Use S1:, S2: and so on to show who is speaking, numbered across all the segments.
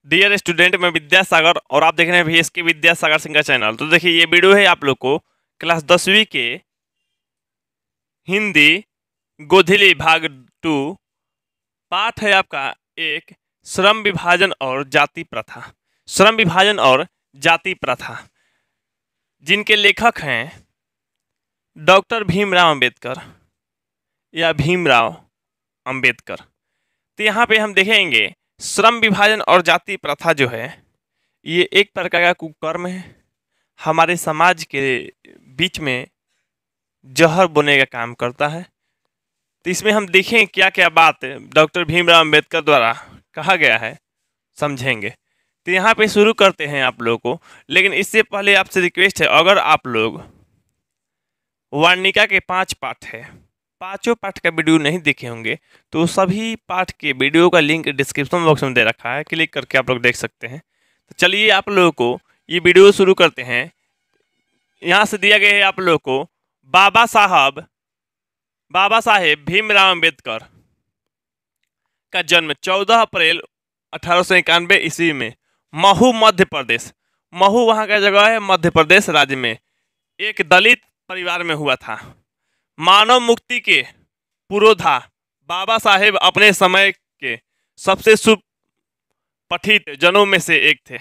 S1: Dear student, मैं विद्यासागर और आप देख रहे हैं VSK विद्यासागर सिंह का चैनल। तो देखिए, ये वीडियो है आप लोग को क्लास 10वीं के हिंदी गोधिली भाग 2 पाठ है आपका एक, श्रम विभाजन और जाति प्रथा। श्रम विभाजन और जाति प्रथा, जिनके लेखक हैं डॉक्टर भीमराव अंबेडकर या भीमराव अंबेडकर। तो यहाँ पे हम देखेंगे श्रम विभाजन और जाति प्रथा जो है ये एक प्रकार का कुकर्म है, हमारे समाज के बीच में जहर बोने का काम करता है। तो इसमें हम देखें क्या क्या बात डॉक्टर भीमराव अंबेडकर द्वारा कहा गया है, समझेंगे। तो यहाँ पे शुरू करते हैं आप लोगों को, लेकिन इससे पहले आपसे रिक्वेस्ट है, अगर आप लोग वार्णिका के 5 पाठ है, पांचों पाठ का वीडियो नहीं देखे होंगे तो सभी पाठ के वीडियो का लिंक डिस्क्रिप्शन बॉक्स में दे रखा है, क्लिक करके आप लोग देख सकते हैं। तो चलिए आप लोगों को ये वीडियो शुरू करते हैं। यहाँ से दिया गया है आप लोगों को बाबा साहेब भीमराव अंबेडकर का जन्म 14 अप्रैल 1891 ईस्वी में महू मध्य प्रदेश, महू वहाँ का जगह है मध्य प्रदेश राज्य में, एक दलित परिवार में हुआ था। मानव मुक्ति के पुरोधा बाबा साहेब अपने समय के सबसे सुपठित जनों में से एक थे।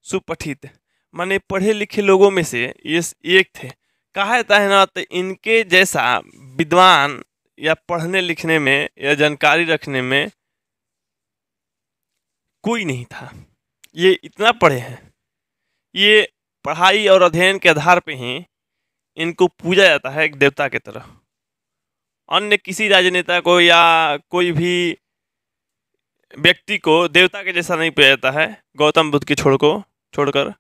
S1: सुपठित माने पढ़े लिखे लोगों में से ये एक थे। कहा जाता है ना, तो इनके जैसा विद्वान या पढ़ने लिखने में या जानकारी रखने में कोई नहीं था। ये इतना पढ़े हैं, ये पढ़ाई और अध्ययन के आधार पे ही इनको पूजा जाता है एक देवता की तरह। अन्य किसी राजनेता को या कोई भी व्यक्ति को देवता के जैसा नहीं पूजा जाता है, गौतम बुद्ध की छोड़कर।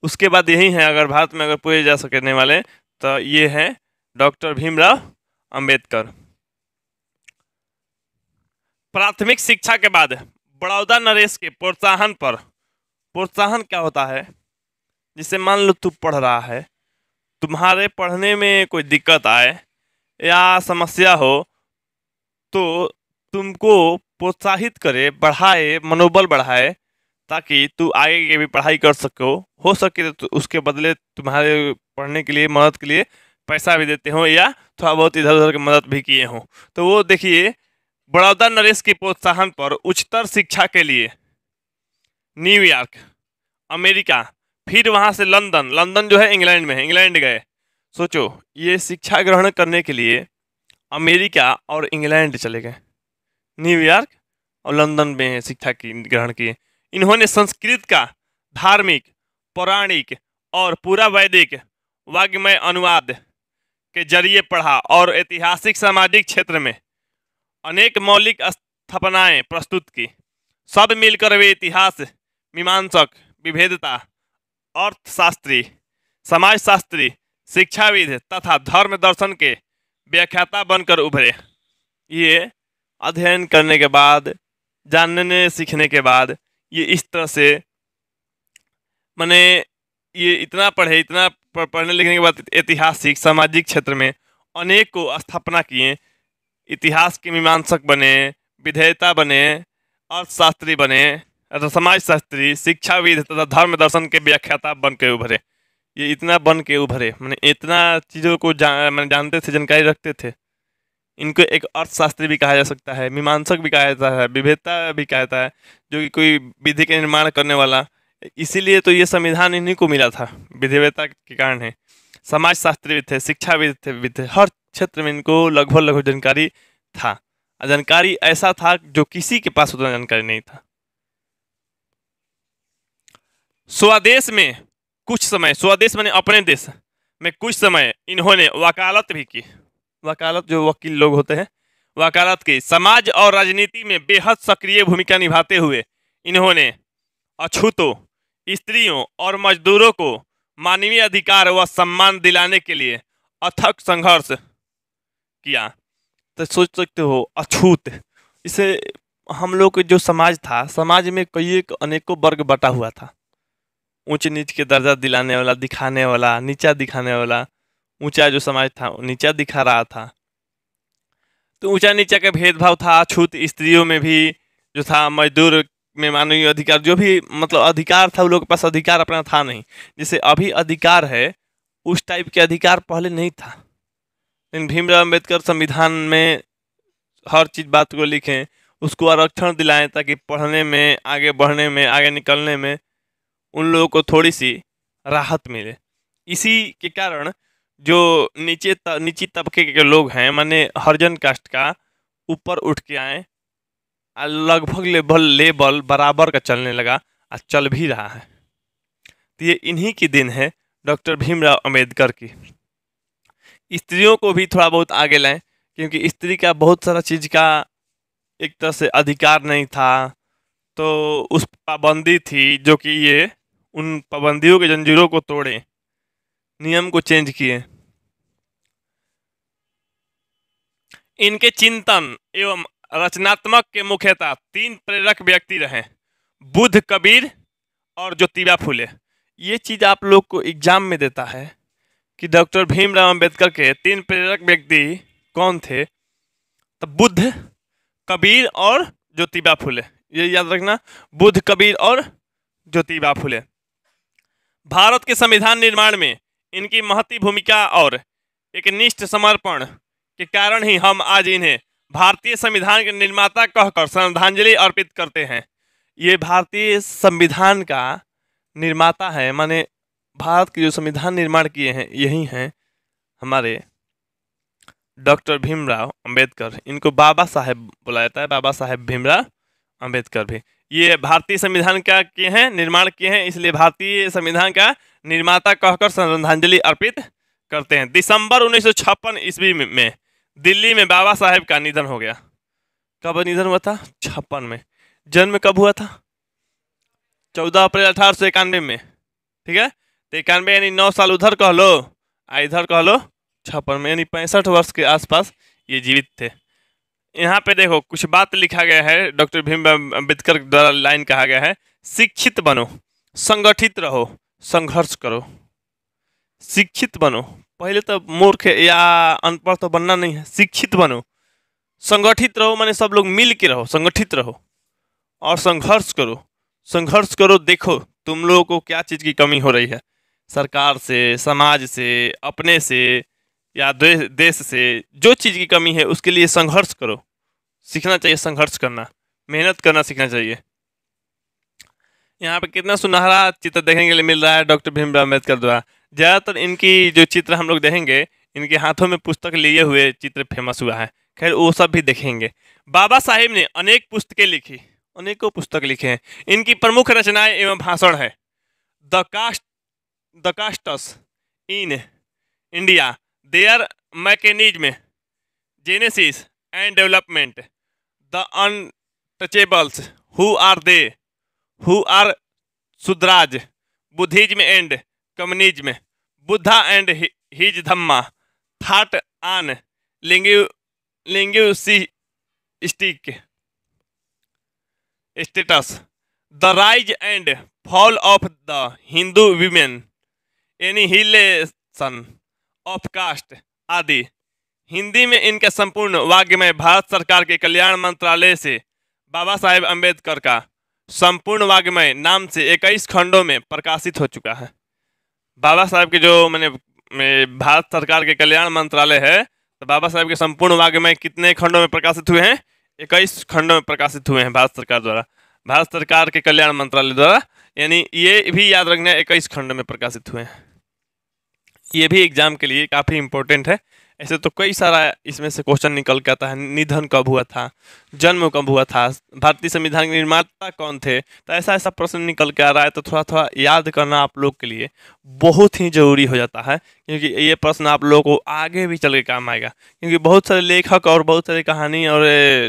S1: उसके बाद यही है, अगर भारत में अगर पूजे जा सकने वाले तो ये हैं डॉक्टर भीमराव अंबेडकर। प्राथमिक शिक्षा के बाद बड़ौदा नरेश के प्रोत्साहन क्या होता है, जिससे मान लो तू पढ़ रहा है, तुम्हारे पढ़ने में कोई दिक्कत आए या समस्या हो तो तुमको प्रोत्साहित करे, बढ़ाए, मनोबल बढ़ाए, ताकि तू आगे की भी पढ़ाई कर सको। हो सके तो उसके बदले तुम्हारे पढ़ने के लिए, मदद के लिए पैसा भी देते हो या थोड़ा बहुत इधर उधर की मदद भी किए हों। तो वो देखिए, बड़ौदा नरेश के प्रोत्साहन पर उच्चतर शिक्षा के लिए न्यूयॉर्क, अमेरिका, फिर वहाँ से लंदन जो है इंग्लैंड में है, इंग्लैंड गए। सोचो, ये शिक्षा ग्रहण करने के लिए अमेरिका और इंग्लैंड चले गए, न्यूयॉर्क और लंदन में शिक्षा की ग्रहण किए। इन्होंने संस्कृत का धार्मिक, पौराणिक और पूरा वैदिक वाग्मय अनुवाद के जरिए पढ़ा और ऐतिहासिक सामाजिक क्षेत्र में अनेक मौलिक स्थापनाएं प्रस्तुत की। सब मिलकर वे इतिहास, मीमांसक, विभेदता, अर्थशास्त्री, समाजशास्त्री, शिक्षाविद तथा धर्म दर्शन के व्याख्याता बनकर उभरे। ये अध्ययन करने के बाद, जानने सीखने के बाद, ये इस तरह से माने ये इतना पढ़े, इतना पढ़ने लिखने के बाद ऐतिहासिक सामाजिक क्षेत्र में अनेक को स्थापना किए। इतिहास के मीमांसक बने, विधेयता बने, अर्थशास्त्री बने, समाजशास्त्री, शिक्षाविद तथा धर्म दर्शन के व्याख्याता बन के उभरे। ये इतना बन के उभरे, मैंने इतना चीज़ों को जानते थे, जानकारी रखते थे। इनको एक अर्थशास्त्री भी कहा जा सकता है, मीमांसक भी कहा जाता है, विभेदता भी कहा जाता है, जो कि कोई विधि के निर्माण करने वाला। इसीलिए तो ये संविधान इन्हीं को मिला था, विधिवेता के कारण है। समाजशास्त्री भी थे, शिक्षाविद थे, हर क्षेत्र में इनको लगभग जानकारी था। जानकारी ऐसा था जो किसी के पास उतना जानकारी नहीं था। स्वदेश में कुछ समय, स्वदेश माने अपने देश में कुछ समय इन्होंने वकालत भी की। वकालत जो वकील लोग होते हैं, वकालत की। समाज और राजनीति में बेहद सक्रिय भूमिका निभाते हुए इन्होंने अछूतों, स्त्रियों और मजदूरों को मानवीय अधिकार व सम्मान दिलाने के लिए अथक संघर्ष किया। तो सोच सकते हो, अछूत, इसे हम लोग के जो समाज था, समाज में कई अनेकों वर्ग बटा हुआ था। ऊंच नीच के दर्जा दिलाने वाला, दिखाने वाला, नीचा दिखाने वाला। ऊंचा जो समाज था नीचा दिखा रहा था, तो ऊंचा नीचा का भेदभाव था। छूत स्त्रियों में भी जो था, मजदूर में मानवीय अधिकार जो भी मतलब अधिकार था, उन लोगों के पास अधिकार अपना था नहीं। जैसे अभी अधिकार है, उस टाइप के अधिकार पहले नहीं था। लेकिन भीमराव अम्बेडकर संविधान में हर चीज़ बात को लिखें, उसको आरक्षण दिलाएं ताकि पढ़ने में, आगे बढ़ने में, आगे निकलने में उन लोगों को थोड़ी सी राहत मिले। इसी के कारण जो नीची तबके के लोग हैं, माने हरिजन कास्ट का, ऊपर उठ के आए, लगभग लेवल बराबर का चलने लगा और चल भी रहा है। तो ये इन्हीं की दिन है, डॉक्टर भीमराव अम्बेडकर की। स्त्रियों को भी थोड़ा बहुत आगे लाएं, क्योंकि स्त्री का बहुत सारा चीज़ का एक तरह से अधिकार नहीं था, तो उस पाबंदी थी, जो कि ये उन पाबंदियों के जंजीरों को तोड़े, नियम को चेंज किए। इनके चिंतन एवं रचनात्मक के मुख्यतः 3 प्रेरक व्यक्ति रहे, बुद्ध, कबीर और ज्योतिबा फुले। ये चीज़ आप लोग को एग्जाम में देता है कि डॉक्टर भीमराव अम्बेडकर के 3 प्रेरक व्यक्ति कौन थे। तो बुद्ध, कबीर और ज्योतिबा फुले, ये याद रखना, बुद्ध, कबीर और ज्योतिबा फुले। भारत के संविधान निर्माण में इनकी महती भूमिका और एक निष्ठ समर्पण के कारण ही हम आज इन्हें भारतीय संविधान के निर्माता कहकर श्रद्धांजलि अर्पित करते हैं। ये भारतीय संविधान का निर्माता है, माने भारत के जो संविधान निर्माण किए हैं यही हैं हमारे डॉक्टर भीमराव अंबेडकर। इनको बाबा साहेब बुलाया जाता है, बाबा साहेब भीमराव अंबेडकर भी। ये भारतीय संविधान का किए हैं, निर्माण किए हैं, इसलिए भारतीय संविधान का निर्माता कहकर श्रद्धांजलि अर्पित करते हैं। दिसंबर 1956 ईस्वी में दिल्ली में बाबा साहेब का निधन हो गया। कब निधन हुआ था? 56 में। जन्म कब हुआ था? 14 अप्रैल 1891 में। ठीक है, तो 91 यानी 9 साल उधर कह लो, इधर कह लो 56 में, यानी 65 वर्ष के आसपास ये जीवित थे। यहाँ पे देखो कुछ बात लिखा गया है, डॉक्टर भीमराव अम्बेडकर द्वारा लाइन कहा गया है, शिक्षित बनो, संगठित रहो, संघर्ष करो। शिक्षित बनो, पहले तो मूर्ख या अनपढ़ तो बनना नहीं है, शिक्षित बनो, संगठित रहो, माने सब लोग मिल के रहो, संगठित रहो, और संघर्ष करो। संघर्ष करो, देखो तुम लोगों को क्या चीज़ की कमी हो रही है, सरकार से, समाज से, अपने से या देश से, जो चीज़ की कमी है उसके लिए संघर्ष करो। सीखना चाहिए संघर्ष करना, मेहनत करना सीखना चाहिए। यहाँ पे कितना सुनहरा चित्र देखने के लिए मिल रहा है डॉक्टर भीमराव अम्बेडकर द्वारा। ज़्यादातर इनकी जो चित्र हम लोग देखेंगे, इनके हाथों में पुस्तक लिए हुए चित्र फेमस हुआ है। खैर वो सब भी देखेंगे। बाबा साहेब ने अनेक पुस्तकें लिखी, अनेकों पुस्तक लिखे हैं। इनकी प्रमुख रचनाएं एवं भाषण है the castes in India, their mechanism, genesis and development, the untouchables, who are they, who are Sudras, Buddhism and communism, Buddha and his Dhamma, thought on linguistic states, the rise and fall of the Hindu women, annihilation of caste आदि। हिंदी में इनका संपूर्ण वाग्मय भारत सरकार के कल्याण मंत्रालय से बाबा साहेब अम्बेडकर का संपूर्ण वाग्मय नाम से 21 खंडों में प्रकाशित हो चुका है। बाबा साहेब के जो मैंने भारत सरकार के कल्याण मंत्रालय है, तो बाबा साहेब के संपूर्ण वाग्मय कितने खंडों में प्रकाशित हुए हैं? 21 खंडों में प्रकाशित हुए हैं भारत सरकार द्वारा, भारत सरकार के कल्याण मंत्रालय द्वारा। यानी ये भी याद रखना, 21 खंडों में प्रकाशित हुए हैं। ये भी एग्जाम के लिए काफ़ी इंपॉर्टेंट है। ऐसे तो कई सारा इसमें से क्वेश्चन निकल के आता है। निधन कब हुआ था, जन्म कब हुआ था, भारतीय संविधान के निर्माता कौन थे, तो ऐसा ऐसा प्रश्न निकल के आ रहा है। तो थोड़ा थोड़ा याद करना आप लोग के लिए बहुत ही ज़रूरी हो जाता है, क्योंकि ये प्रश्न आप लोगों को आगे भी चल के काम आएगा। क्योंकि बहुत सारे लेखक और बहुत सारी कहानी और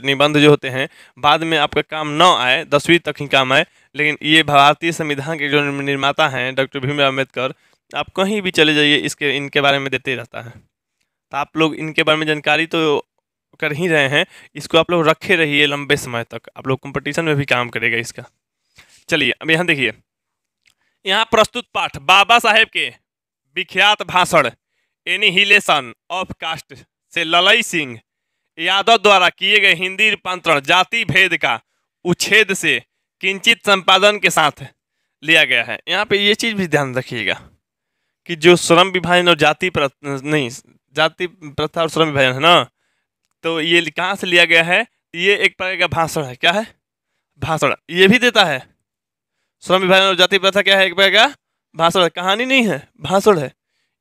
S1: निबंध जो होते हैं बाद में आपका काम न आए, 10वीं तक ही काम आए, लेकिन ये भारतीय संविधान के जो निर्माता हैं डॉक्टर भीमराव अम्बेडकर, आप कहीं भी चले जाइए इनके बारे में देते रहता है। तो आप लोग इनके बारे में जानकारी तो कर ही रहे हैं, इसको आप लोग रखे रहिए लंबे समय तक, आप लोग कंपटीशन में भी काम करेगा इसका। चलिए अब यहाँ देखिए, यहाँ प्रस्तुत पाठ बाबा साहेब के विख्यात भाषण एनिहिलेशन ऑफ कास्ट से ललई सिंह यादव द्वारा किए गए हिंदी रूपांतरण जाति भेद का उच्छेद से किंचित संपादन के साथ लिया गया है। यहाँ पे ये चीज भी ध्यान रखिएगा कि जो श्रम विभाजन और जाति प्रथा नहीं, जाति प्रथा और श्रम विभाजन है ना, तो ये कहाँ से लिया गया है? ये एक प्रकार का भाषण है। क्या है? भाषण। ये भी देता है श्रम विभाजन और जाति प्रथा क्या है? एक प्रकार का भाषण है, कहानी नहीं है, भाषण है।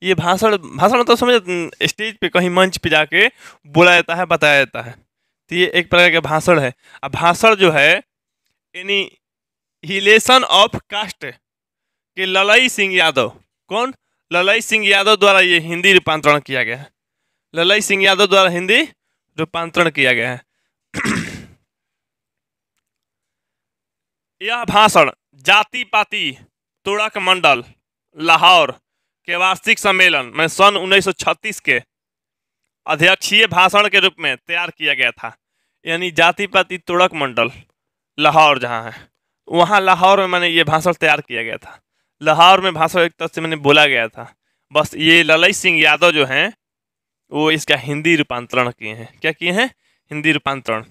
S1: ये भाषण, भाषण तो समझ स्टेज पे कहीं मंच पे जाके बोला जाता है, बताया जाता है, तो ये एक प्रकार का भाषण है। अब भाषण जो है एनिहिलेशन ऑफ कास्ट के ललई सिंह यादव, कौन? ललई सिंह यादव द्वारा ये हिंदी रूपांतरण किया गया है। ललई सिंह यादव द्वारा हिंदी रूपांतरण किया गया है। यह भाषण जाति पाति तुड़क मंडल लाहौर के वार्षिक सम्मेलन में सन 1936 के अध्यक्षीय भाषण के रूप में तैयार किया गया था। यानी जाति पाति तुड़क मंडल लाहौर जहाँ है, वहाँ लाहौर में मैंने ये भाषण तैयार किया गया था। लाहौर में भाषण एक तरह से मैंने बोला गया था। बस ये ललई सिंह यादव जो हैं वो इसका हिंदी रूपांतरण किए हैं। क्या किए हैं? हिंदी रूपांतरण।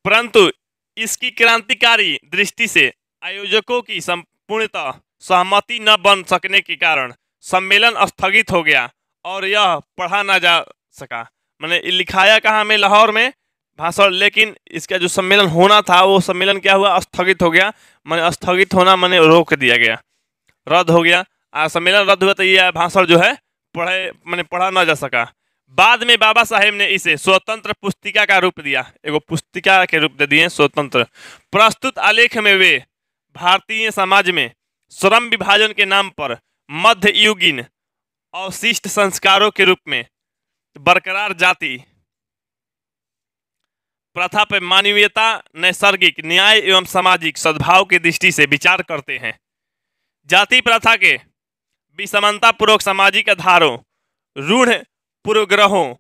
S1: परंतु इसकी क्रांतिकारी दृष्टि से आयोजकों की संपूर्णतः सहमति न बन सकने के कारण सम्मेलन स्थगित हो गया और यह पढ़ा न जा सका। मैंने लिखाया कहाँ में? लाहौर में भाषण, लेकिन इसका जो सम्मेलन होना था वो सम्मेलन क्या हुआ? स्थगित हो गया। मैंने स्थगित होना मैंने रोक दिया गया, रद्द हो गया। सम्मेलन रद्द हुआ तो ये भाषण जो है मैंने पढ़ा न जा सका। बाद में बाबा साहेब ने इसे स्वतंत्र पुस्तिका का रूप दिया, एगो पुस्तिका के रूप दे दिए स्वतंत्र। प्रस्तुत आलेख में वे भारतीय समाज में श्रम विभाजन के नाम पर मध्ययुगीन अवशिष्ट संस्कारों के रूप में बरकरार जाति प्रथा पर मानवीयता, नैसर्गिक न्याय एवं सामाजिक सद्भाव की दृष्टि से विचार करते हैं। जाति प्रथा के विषमता पूर्वक सामाजिक आधारों, रूढ़ पूर्वग्रहों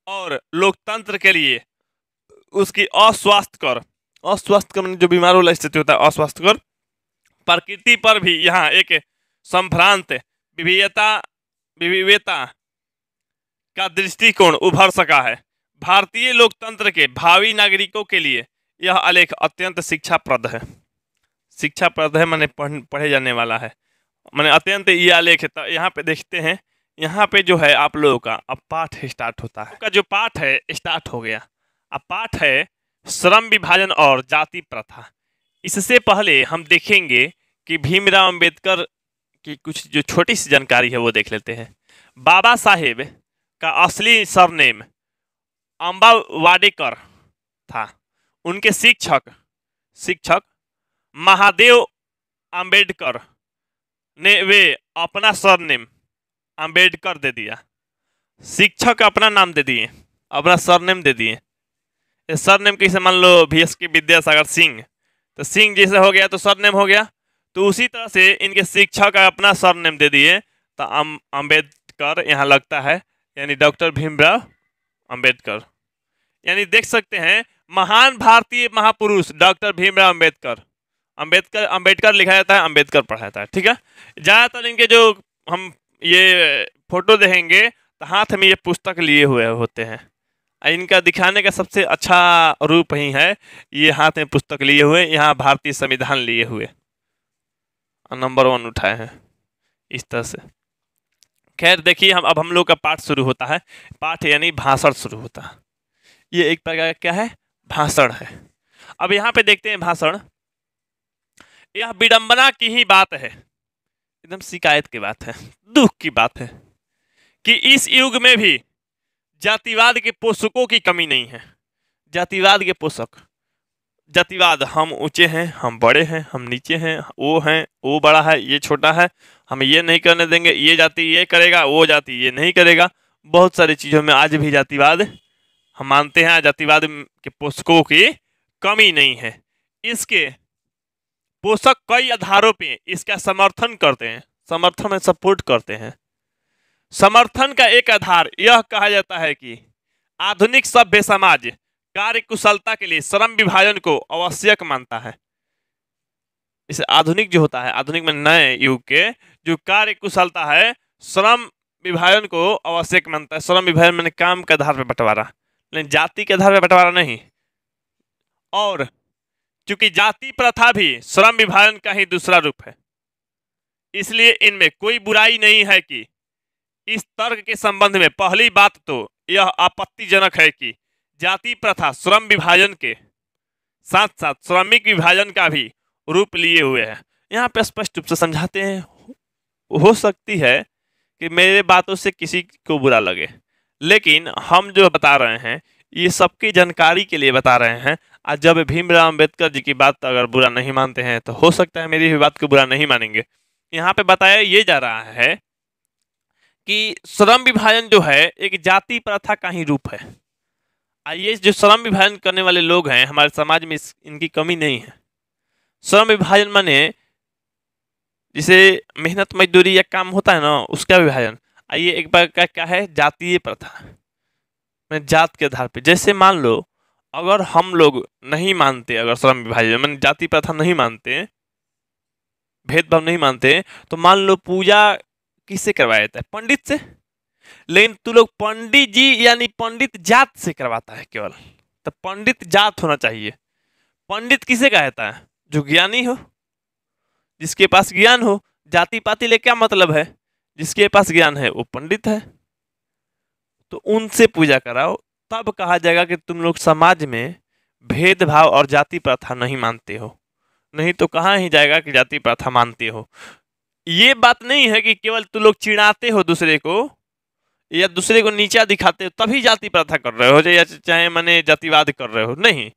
S1: और लोकतंत्र के लिए उसकी अस्वास्थ्यकर जो बीमार वाला स्थिति होता है, अस्वास्थ्यकर प्रकृति पर भी यहाँ एक संभ्रांत विविधता का दृष्टिकोण उभर सका है। भारतीय लोकतंत्र के भावी नागरिकों के लिए यह आलेख अत्यंत शिक्षाप्रद है। शिक्षाप्रद है माने पढ़े जाने वाला है, माने अत्यंत ये आलेख है। तो यहाँ पे देखते हैं, यहाँ पे जो है आप लोगों का अब पाठ स्टार्ट होता है। का जो पाठ है स्टार्ट हो गया। अब पाठ है श्रम विभाजन और जाति प्रथा। इससे पहले हम देखेंगे कि भीमराव अंबेडकर की कुछ जो छोटी सी जानकारी है वो देख लेते हैं। बाबा साहेब का असली सरनेम अंबावाडेकर था। उनके शिक्षक महादेव अंबेडकर ने वे अपना सरनेम अंबेडकर दे दिया। शिक्षक अपना नाम दे दिए, अपना सरनेम दे दिए। सरनेम कैसे? मान लो VSK विद्यासागर सिंह, तो सिंह जैसे हो गया तो सरनेम हो गया। तो उसी तरह से इनके शिक्षक अपना सरनेम दे दिए तो अंबेडकर यहाँ लगता है, यानी डॉक्टर भीमराव अंबेडकर। यानी देख सकते हैं महान भारतीय महापुरुष डॉक्टर भीमराव अंबेडकर लिखा जाता है, अंबेडकर पढ़ा जाता है। ठीक है। ज़्यादातर इनके जो हम ये फोटो देखेंगे तो हाथ में ये पुस्तक लिए हुए होते हैं। इनका दिखाने का सबसे अच्छा रूप ही है ये हाथ में पुस्तक लिए हुए, यहाँ भारतीय संविधान लिए हुए, नंबर 1 उठाए हैं इस तरह से। खैर देखिए, अब हम लोग का पाठ शुरू होता है। पाठ यानी भाषण शुरू होता है। ये एक प्रकार का क्या है? भाषण है। अब यहाँ पे देखते हैं भाषण। यह विडंबना की ही बात है, एकदम शिकायत की बात है, दुख की बात है कि इस युग में भी जातिवाद के पोषकों की कमी नहीं है। जातिवाद के पोषक, जातिवाद, हम ऊंचे हैं, हम बड़े हैं, हम नीचे हैं, वो बड़ा है, ये छोटा है, हम ये नहीं करने देंगे, ये जाति ये करेगा, वो जाति ये नहीं करेगा। बहुत सारी चीज़ों में आज भी जातिवाद हम मानते हैं। जातिवाद के पोषकों की कमी नहीं है। इसके पोषक कई आधारों पे इसका समर्थन करते हैं, समर्थन में सपोर्ट करते हैं। समर्थन का एक आधार यह कहा जाता है कि आधुनिक सभ्य समाज कार्य कुशलता के लिए श्रम विभाजन को आवश्यक मानता है। इसे आधुनिक जो होता है, आधुनिक में नए युग के जो कार्य कुशलता है, श्रम विभाजन को आवश्यक मानता है। श्रम विभाजन मैंने काम के आधार पर बंटवारा, लेकिन जाति के आधार पर बंटवारा नहीं। और क्योंकि जाति प्रथा भी श्रम विभाजन का ही दूसरा रूप है, इसलिए इनमें कोई बुराई नहीं है कि इस तर्क के संबंध में पहली बात तो यह आपत्तिजनक है कि जाति प्रथा श्रम विभाजन के साथ साथ श्रमिक विभाजन का भी रूप लिए हुए है। यहाँ पे स्पष्ट रूप से समझाते हैं। हो सकती है कि मेरे बातों से किसी को बुरा लगे, लेकिन हम जो बता रहे हैं ये सबकी जानकारी के लिए बता रहे हैं। आज जब भीमराव अंबेडकर जी की बात अगर बुरा नहीं मानते हैं तो हो सकता है मेरी भी बात को बुरा नहीं मानेंगे। यहाँ पे बताया ये जा रहा है कि श्रम विभाजन जो है एक जाति प्रथा का ही रूप है। आइए, जो श्रम विभाजन करने वाले लोग हैं हमारे समाज में इनकी कमी नहीं है। श्रम विभाजन माने जिसे मेहनत मजदूरी या काम होता है ना, उसका विभाजन। आइए, एक बार का क्या है, जातीय प्रथा में जात के आधार पे। जैसे मान लो अगर हम लोग नहीं मानते, अगर श्रम विभाजन मैंने जाति प्रथा नहीं मानते, भेदभाव नहीं मानते, तो मान लो पूजा किससे करवाया जाता है, पंडित से। लेकिन तू लोग पंडित जी यानी पंडित जात से करवाता है केवल। तो पंडित जात होना चाहिए। पंडित किसे कहता है, जो ज्ञानी हो, जिसके पास ज्ञान हो। जाति पाति ले क्या मतलब है, जिसके पास ज्ञान है वो पंडित है। तो उनसे पूजा कराओ, तब कहा जाएगा कि तुम लोग समाज में भेदभाव और जाति प्रथा नहीं मानते हो। नहीं तो कहाँ ही जाएगा कि जाति प्रथा मानते हो। ये बात नहीं है कि केवल तुम लोग चिढ़ाते हो दूसरे को या दूसरे को नीचा दिखाते हो तभी जाति प्रथा कर रहे हो, या चाहे माने जातिवाद कर रहे हो। नहीं,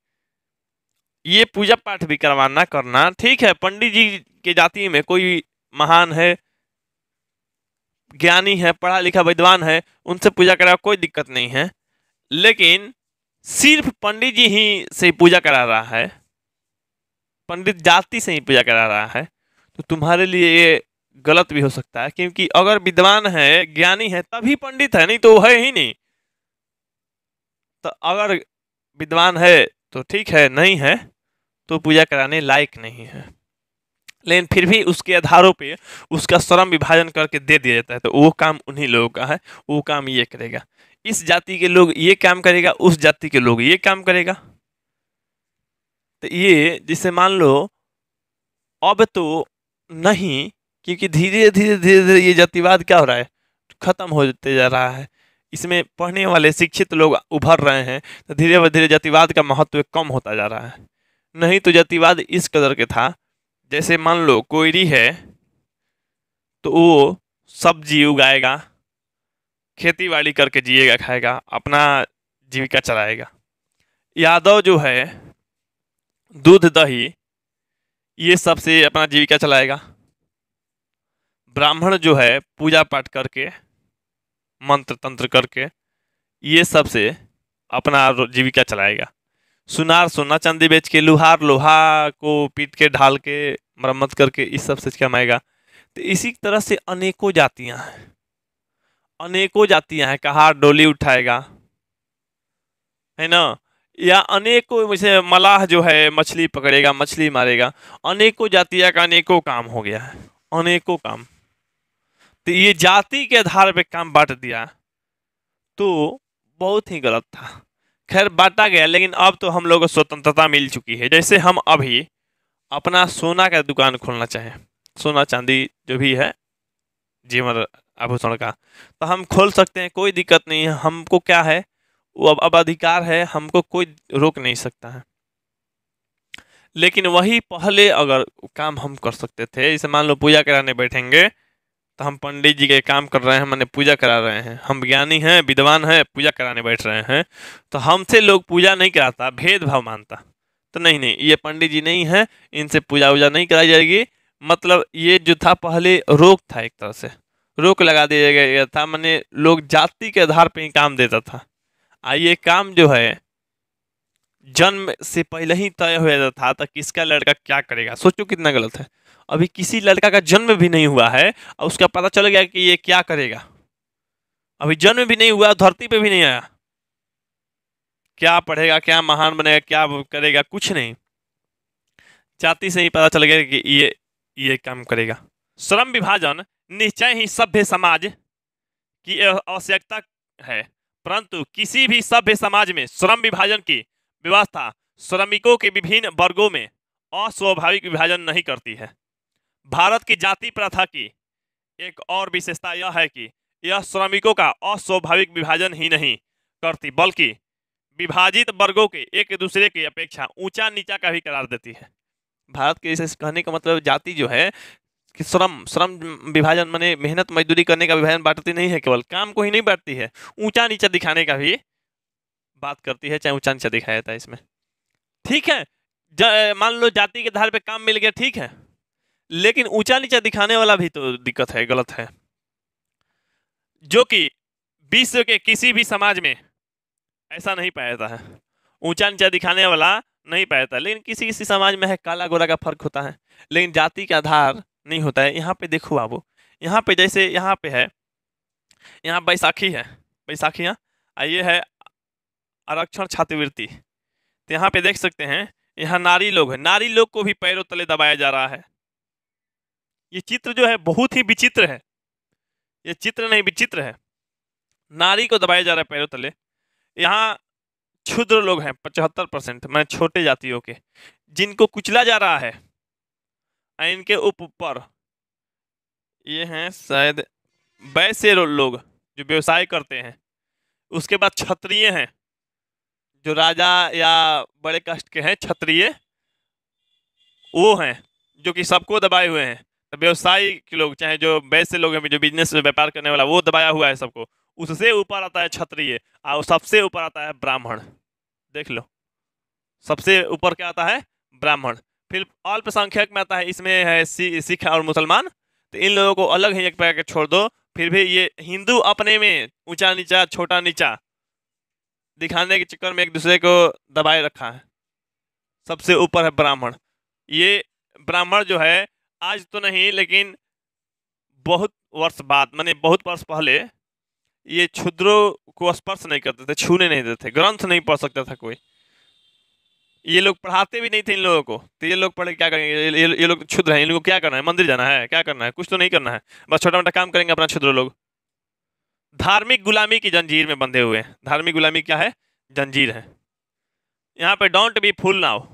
S1: ये पूजा पाठ भी करवाना करना ठीक है। पंडित जी के जाति में कोई महान है, ज्ञानी है, पढ़ा लिखा विद्वान है, उनसे पूजा करा, कोई दिक्कत नहीं है। लेकिन सिर्फ पंडित जी ही से पूजा करा रहा है, पंडित जाति से ही पूजा करा रहा है, तो तुम्हारे लिए ये गलत भी हो सकता है। क्योंकि अगर विद्वान है, ज्ञानी है, तभी पंडित है, नहीं तो है ही नहीं। तो अगर विद्वान है तो ठीक है, नहीं है तो पूजा कराने लायक नहीं है। लेकिन फिर भी उसके आधारों पे उसका श्रम विभाजन करके दे दिया जाता है। तो वो काम उन्हीं लोगों का है, वो काम ये करेगा, इस जाति के लोग ये काम करेगा, उस जाति के लोग ये काम करेगा। तो ये जिसे मान लो अब तो नहीं, क्योंकि धीरे धीरे धीरे धीरे ये जातिवाद क्या हो रहा है, खत्म होते जा रहा है। इसमें पढ़ने वाले शिक्षित लोग उभर रहे हैं, तो धीरे धीरे जातिवाद का महत्व कम होता जा रहा है। नहीं तो जातिवाद इस कदर के था, जैसे मान लो कोयरी है तो वो सब्जी उगाएगा, खेती बाड़ी करके जिएगा, खाएगा, अपना जीविका चलाएगा। यादव जो है दूध दही ये सब से अपना जीविका चलाएगा। ब्राह्मण जो है पूजा पाठ करके, मंत्र तंत्र करके, ये सब से अपना जीविका चलाएगा। सुनार सोना चांदी बेच के, लोहार लोहा को पीट के ढाल के मरम्मत करके इस सब से कमाएगा। तो इसी तरह से अनेकों जातियां हैं, अनेकों जातियां हैं। कहार डोली उठाएगा, है ना, या अनेकों, जैसे मलाह जो है मछली पकड़ेगा, मछली मारेगा। अनेकों जातियां का अनेकों काम हो गया है, अनेकों काम। तो ये जाति के आधार पे काम बांट दिया तो बहुत ही गलत था। खैर बांटा गया, लेकिन अब तो हम लोगों को स्वतंत्रता मिल चुकी है। जैसे हम अभी अपना सोना का दुकान खोलना चाहें, सोना चांदी जो भी है जीवन आभूषण का, तो हम खोल सकते हैं, कोई दिक्कत नहीं है। हमको क्या है, वो अब अधिकार है, हमको कोई रोक नहीं सकता है। लेकिन वही पहले अगर काम हम कर सकते थे, जैसे मान लो पूजा कराने बैठेंगे तो हम पंडित जी के काम कर रहे हैं, मैंने पूजा करा रहे हैं, हम ज्ञानी हैं, विद्वान हैं, पूजा कराने बैठ रहे हैं, तो हमसे लोग पूजा नहीं कराता, भेदभाव मानता। तो नहीं नहीं, ये पंडित जी नहीं है, इनसे पूजा वूजा नहीं कराई जाएगी। मतलब ये जो था पहले रोक था, एक तरह से रोक लगा दिया गया था। मैंने लोग जाति के आधार पर ही काम देता था। ये काम जो है जन्म से पहले ही तय हो जाता था, तो किसका लड़का क्या करेगा। सोचो कितना गलत है। अभी किसी लड़का का जन्म भी नहीं हुआ है और उसका पता चल गया कि ये क्या करेगा। अभी जन्म भी नहीं हुआ, धरती पे भी नहीं आया, क्या पढ़ेगा, क्या महान बनेगा, क्या करेगा, कुछ नहीं। जाति से ही पता चल गया कि ये काम करेगा। श्रम विभाजन निश्चय ही सभ्य समाज की आवश्यकता है, परंतु किसी भी सभ्य समाज में श्रम विभाजन की व्यवस्था श्रमिकों के विभिन्न वर्गों में अस्वाभाविक विभाजन नहीं करती है। भारत की जाति प्रथा की एक और विशेषता यह है कि यह श्रमिकों का अस्वाभाविक विभाजन ही नहीं करती, बल्कि विभाजित वर्गों के एक दूसरे की अपेक्षा ऊंचा नीचा का भी करार देती है। भारत के इसे कहने का मतलब जाति जो है कि श्रम श्रम विभाजन माने मेहनत मजदूरी करने का विभाजन बांटती नहीं है, केवल काम को ही नहीं बांटती है, ऊंचा नीचा दिखाने का भी बात करती है, चाहे ऊंचा नीचा दिखाया जाता है इसमें। ठीक है, मान लो जाति के आधार पे काम मिल गया, ठीक है, लेकिन ऊंचा नीचा दिखाने वाला भी तो दिक्कत है, गलत है, जो कि विश्व के किसी भी समाज में ऐसा नहीं पाया जाता है। ऊंचा नीचा दिखाने वाला नहीं पाया जाता, लेकिन किसी किसी समाज में है, काला गोरा का फर्क होता है, लेकिन जाति के आधार नहीं होता है। यहाँ पे देखो बाबू, यहाँ पे जैसे यहाँ पे है, यहाँ बैसाखी है, बैसाखी यहाँ ये है आरक्षण छात्रवृत्ति, तो यहाँ पे देख सकते हैं यहाँ नारी लोग है, नारी लोग को भी पैरों तले दबाया जा रहा है। ये चित्र जो है बहुत ही विचित्र है, ये चित्र नहीं विचित्र है, नारी को दबाया जा रहा है पैरों तले। यहाँ क्षुद्र लोग हैं 75%, मैं छोटे जातियों के, जिनको कुचला जा रहा है। इनके ऊपर ये हैं शायद वैसे लोग जो व्यवसाय करते हैं, उसके बाद क्षत्रिय हैं जो राजा या बड़े कास्ट के हैं, क्षत्रिय वो हैं जो कि सबको दबाए हुए हैं। तो व्यवसायी के लोग, चाहे जो वैसे लोग हैं जो बिजनेस व्यापार करने वाला, वो दबाया हुआ है सबको। उससे ऊपर आता है क्षत्रिय और सबसे ऊपर आता है ब्राह्मण। देख लो, सबसे ऊपर क्या आता है? ब्राह्मण। फिर अल्पसंख्यक में आता है, इसमें है सिख और मुसलमान। तो इन लोगों को अलग ही एक पैर के छोड़ दो। फिर भी ये हिंदू अपने में ऊंचा नीचा छोटा नीचा दिखाने के चक्कर में एक दूसरे को दबाए रखा है। सबसे ऊपर है ब्राह्मण। ये ब्राह्मण जो है आज तो नहीं, लेकिन बहुत वर्ष बाद, माने बहुत वर्ष पहले, ये क्षुद्रों को स्पर्श नहीं करते थे, छूने नहीं देते थे, ग्रंथ नहीं पढ़ सकता था कोई। ये लोग पढ़ाते भी नहीं थे इन लोगों को। तो ये लोग पढ़े क्या करेंगे? ये लोग क्षुद्र हैं, इन लोगों को क्या करना है? मंदिर जाना है? क्या करना है? कुछ तो नहीं करना है, बस छोटा मोटा काम करेंगे अपना। क्षुद्र लोग धार्मिक गुलामी की जंजीर में बंधे हुए हैं। धार्मिक गुलामी क्या है? जंजीर है। यहाँ पे डोंट बी फूल नाउ।